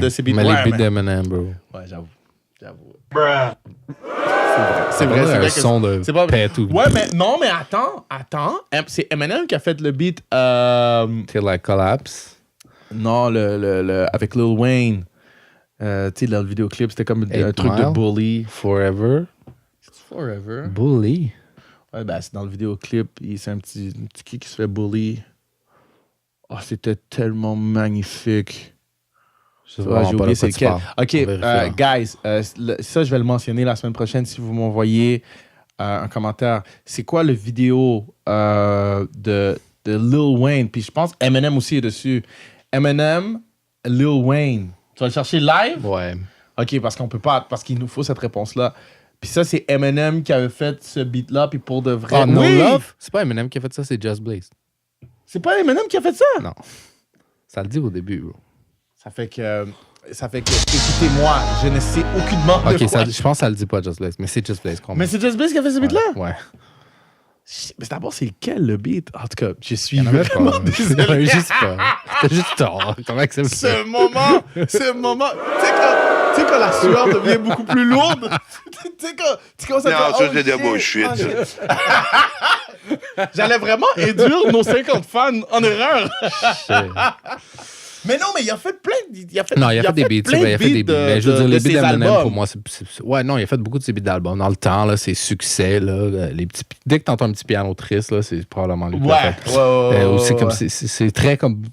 ses beats. Mais les beats d'Eminem, bro. Ouais, j'avoue. C'est vrai que son de pète ou... Ouais, mais attends. C'est Eminem qui a fait le beat... Till I Collapse. Non, avec Lil Wayne. Tu sais, dans le vidéoclip, c'était comme un truc de Bully. Forever. Bully? Ouais, ben, c'est dans le vidéoclip. C'est un petit qui se fait bully. Oh, c'était tellement magnifique. J'ai oublié c'est lequel. OK, guys, ça, je vais le mentionner la semaine prochaine si vous m'envoyez un commentaire. C'est quoi le vidéo de Lil Wayne? Puis je pense Eminem aussi est dessus. Eminem, Lil Wayne. Tu vas le chercher live? Ouais. OK, parce qu'il nous faut cette réponse-là. Puis ça, c'est Eminem qui avait fait ce beat-là, puis pour de vrai... No Love? C'est pas Eminem qui a fait ça, c'est Just Blaze. C'est pas Eminem qui a fait ça? Non. Ça le dit au début, bro. Ça fait que écoutez-moi, je ne sais aucunement de quoi. Je pense que ça le dit pas Just Blaze, mais c'est Just Blaze. Mais c'est Just Blaze qui a fait ce beat-là? Ouais. Mais d'abord, c'est lequel, le beat? En tout cas, je suis vraiment désolé. Juste pas. T'as juste tort. Comment accepter ça? Ce moment... Tu sais, quand la sueur devient beaucoup plus lourde, tu sais, quand tu commences à dire... Non, ça, c'est de bullshit. J'allais vraiment induire nos 50 fans en erreur. Mais non, mais il a fait plein de... Il a fait des beats. Mais je veux dire, les beats d'Eminem, pour moi, ouais, non, il a fait beaucoup de ses beats d'albums. Dans le temps, là, ses succès, là, dès que t'entends un petit piano triste, là, c'est probablement lui. C'est très comme...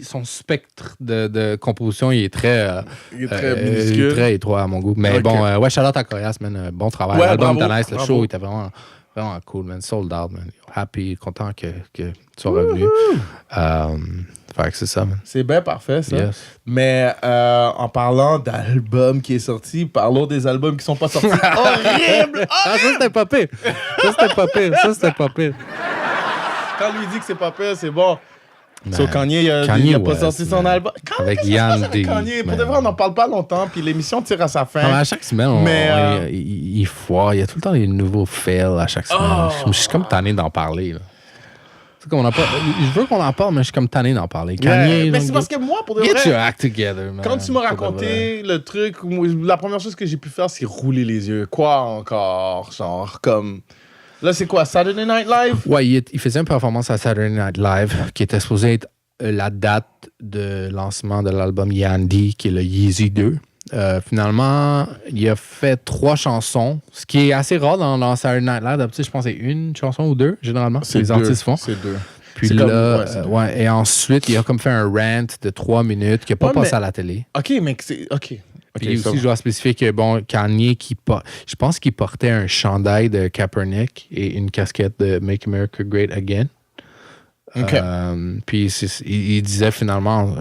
Son spectre de composition, il est très minuscule. Très étroit à mon goût. Mais bon, shout out à Coréas, man. Bon travail. L'album était nice, le show était vraiment Vraiment cool, man. Sold out, man. Happy, content que tu sois revenu. Fait que c'est ça, man. C'est bien parfait, ça. Yes. Mais en parlant d'albums qui est sorti, parlons des albums qui sont pas sortis. Horrible! Ah, ça, c'était pas pire. Ça, c'était pas pire. Quand lui dit que c'est pas pire, c'est bon. Man. So, Kanye, il a pas West, sorti son man. album. Avec Qu'est-ce qui se Yann passe avec D, Kanye? Pour man. de vrai, on n'en parle pas longtemps, puis l'émission tire à sa fin. Non, mais à chaque semaine, Mais, il foire. Il y a tout le temps des nouveaux fails à chaque semaine. Je suis comme tanné d'en parler. Là. Tu sais, comme on a pas, je veux qu'on en parle, mais je suis comme tanné d'en parler. Kanye, mais c'est parce que moi, pour de get vrai, your act together, man. quand tu m'as raconté le truc, la première chose que j'ai pu faire, c'est rouler les yeux. Quoi encore? Genre, comme... Là, c'est quoi? Saturday Night Live? Ouais, il faisait une performance à Saturday Night Live qui était supposée être la date de lancement de l'album Yandy, qui est le Yeezy 2. Finalement, il a fait 3 chansons, ce qui est assez rare dans Saturday Night Live. D'habitude, je pense que c'est 1 chanson ou 2, généralement, que les artistes font. C'est 2. Puis c'est là, comme, et ensuite, il a comme fait un rant de 3 minutes qui n'a pas passé à la télé. OK, mais c'est... OK. Puis aussi, je dois spécifier que, bon, Kanye, je pense qu'il portait un chandail de Kaepernick et une casquette de Make America Great Again. OK. Puis il disait finalement,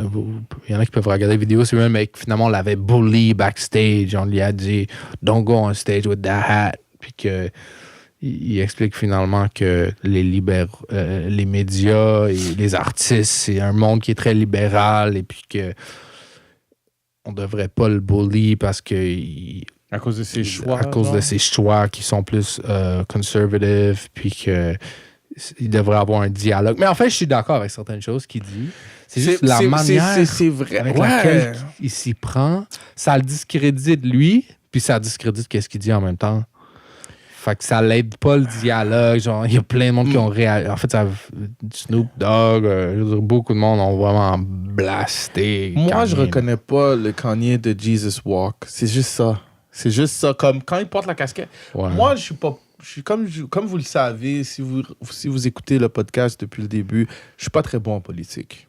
il y en a qui peuvent regarder la vidéo, c'est même, mais finalement, on l'avait bully backstage. On lui a dit, don't go on stage with that hat. Puis que il explique finalement que les médias et les artistes, c'est un monde qui est très libéral et puis que on devrait pas le bully parce que à cause de ses choix. À cause de ses choix qui sont plus conservative, puis que il devrait avoir un dialogue. Mais en fait, je suis d'accord avec certaines choses qu'il dit. C'est juste la manière c'est vrai. avec laquelle il s'y prend. Ça le discrédite lui, puis ça discrédite qu'est-ce qu'il dit en même temps. Fait que ça l'aide pas le dialogue. Genre, il y a plein de monde qui ont réagi. En fait, Snoop Dogg, je veux dire, beaucoup de monde ont vraiment blasté. Moi, Kanye. je reconnais pas le Kanye de Jesus Walk. C'est juste ça. C'est juste ça. Comme quand il porte la casquette. Ouais. Moi, je suis pas. Je suis comme vous le savez, si vous écoutez le podcast depuis le début, je suis pas très bon en politique.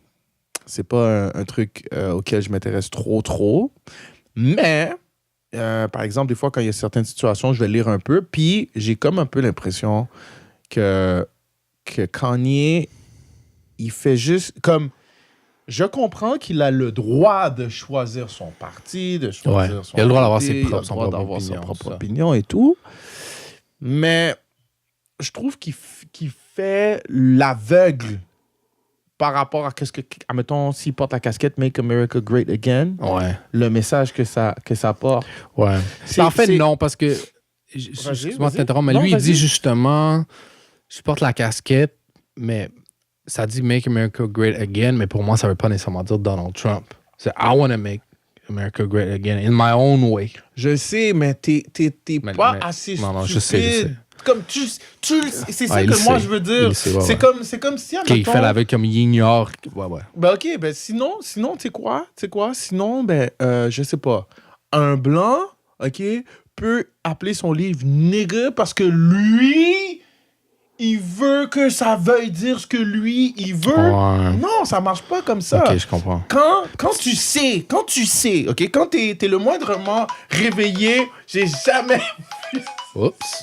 C'est pas un truc auquel je m'intéresse trop. Mais par exemple, des fois, quand il y a certaines situations, je vais lire un peu, puis j'ai comme un peu l'impression que Kanye, il fait juste comme... Je comprends qu'il a le droit de choisir son parti, de choisir son... Il a le droit d'avoir idée, sa propre opinion et tout. Mais je trouve qu'il fait l'aveugle par rapport à qu'est-ce que... Admettons, s'il porte la casquette « Make America Great Again », le message que ça porte. Ouais. En fait, non, parce que... Excuse-moi de t'interrompre, mais lui, il dit justement, je porte la casquette, mais ça dit « Make America Great Again », mais pour moi, ça veut pas nécessairement dire Donald Trump. C'est « I want to make America Great Again in my own way ». Je sais, mais t'es pas assez stupide. Non, je sais. Comme c'est ça que moi je veux dire. C'est comme si admettons, il fait l'aveugle comme il ignore. Ouais. Ben ok, ben sinon tu sais quoi? Sinon, ben je sais pas. Un blanc, ok, peut appeler son livre nigga parce que lui, il veut que ça veuille dire ce que lui, il veut. Ouais. Non, ça marche pas comme ça. Ok, je comprends. Quand tu sais, ok, quand t'es le moindrement réveillé, j'ai jamais vu Oups.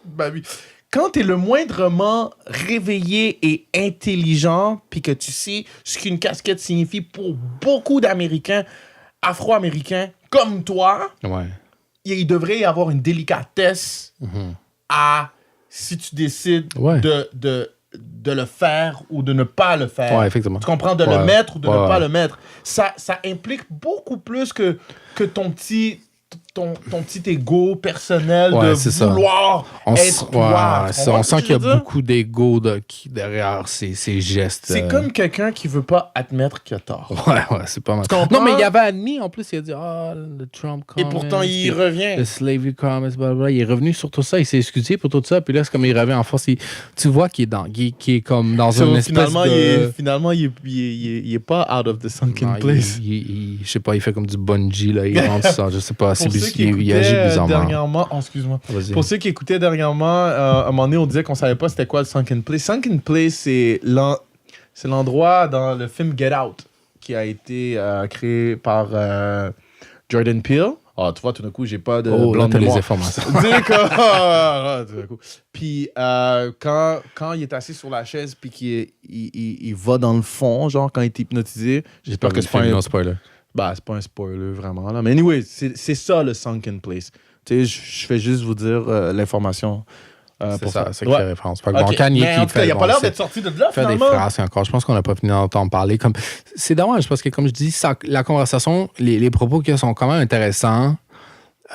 Ben oui. Quand t'es le moindrement réveillé et intelligent, puis que tu sais ce qu'une casquette signifie pour beaucoup d'Américains, Afro-Américains comme toi, il devrait y avoir une délicatesse à si tu décides de le faire ou de ne pas le faire. Ouais, effectivement. Tu comprends? De le mettre ou de ne pas le mettre. Ça implique beaucoup plus que ton petit ego personnel de vouloir être toi. On sent qu'il y a beaucoup d'ego derrière ces gestes. C'est comme quelqu'un qui veut pas admettre qu'il a tort. Ouais, c'est pas mal. Non, mais il avait admis, en plus, il a dit le Trump comments. Et pourtant, il revient. Le slavery comments, blablabla. Il est revenu sur tout ça, il s'est excusé pour tout ça, puis là, c'est comme il revient en force. Tu vois qu'il est comme dans une espèce Finalement, il est pas out of the sunken place. Je sais pas, il fait comme du bungee, là, il rentre ça, je sais pas. Il agit bizarrement. Dernièrement, excuse-moi. Vas-y. Pour ceux qui écoutaient dernièrement, à un moment donné, on disait qu'on savait pas c'était quoi le Sunken Place. Sunken Place, c'est l'endroit dans le film Get Out qui a été créé par Jordan Peele Ah, tu vois, tout d'un coup, j'ai pas de Oh, blanc là, de t'as les mémoire. informations. Dire que... tout d'un coup. Puis quand il est assis sur la chaise puis qu'il va dans le fond, genre quand il est hypnotisé, j'espère que c'est pas un... spoiler. Bah, c'est pas un spoiler vraiment là. Mais anyway, c'est ça le sunken place. Tu sais, je fais juste vous dire l'information. C'est pour ça, ça. c'est qu'il référence. Fait que Ok. bon, Kanye Mais en qui tout cas, il n'a pas l'air d'être sorti de là, fait des finalement. phrases encore. Je pense qu'on n'a pas fini d'entendre parler. Comme... C'est dommage parce que, comme je dis, ça, la conversation, les propos qui sont quand même intéressants,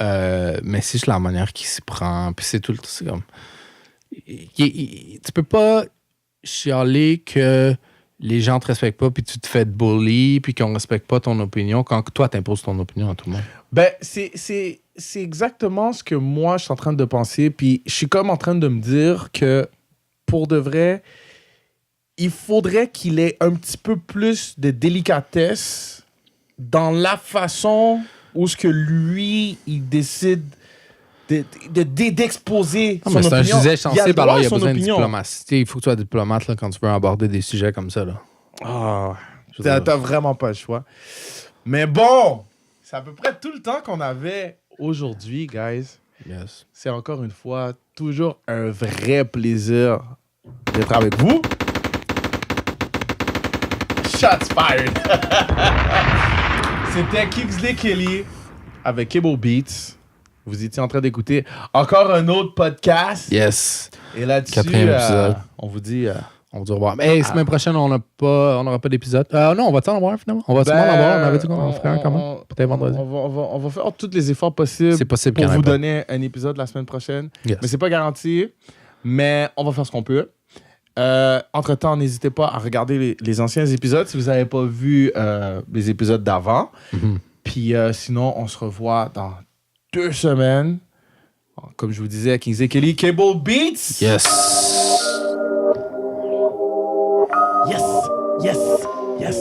mais c'est juste la manière qu'il s'y prend. Puis c'est tout le temps. C'est comme. Tu peux pas chialer que les gens te respectent pas, puis tu te fais bully, puis qu'on respecte pas ton opinion quand toi, t'imposes ton opinion à tout le monde. Ben, c'est exactement ce que moi, je suis en train de penser. Puis je suis comme en train de me dire que, pour de vrai, il faudrait qu'il ait un petit peu plus de délicatesse dans la façon où ce que lui, il décide d'exposer son opinion. C'est un sujet sensible, alors il y a besoin de opinion. diplomatie. Il faut que tu sois diplomate là, quand tu veux aborder des sujets comme ça. Là. Ah, t'as vraiment pas le choix. Mais bon, c'est à peu près tout le temps qu'on avait aujourd'hui, guys. Yes. C'est encore une fois toujours un vrai plaisir d'être avec vous. Shots fired! C'était Kingsley Kelly avec Kebo Beats. Vous étiez en train d'écouter encore un autre podcast. Yes. Et là-dessus, 4e épisode. on vous dit... On va dire au revoir. Mais semaine prochaine, on n'aura pas d'épisode. Non, on va-tu en avoir finalement? On va sûrement en avoir. On avait dit qu'on en ferait un comment? Peut-être vendredi. On va faire tous les efforts possibles C'est possible pour qu'il y en ait vous pas. donner un épisode la semaine prochaine. Yes. Mais c'est pas garanti. Mais on va faire ce qu'on peut. Entre-temps, n'hésitez pas à regarder les anciens épisodes si vous n'avez pas vu les épisodes d'avant. Mhm. Puis sinon, on se revoit dans 2 semaines. Comme je vous disais, Kingsley Kelly, Cable Beats. Yes. Yes, yes, yes.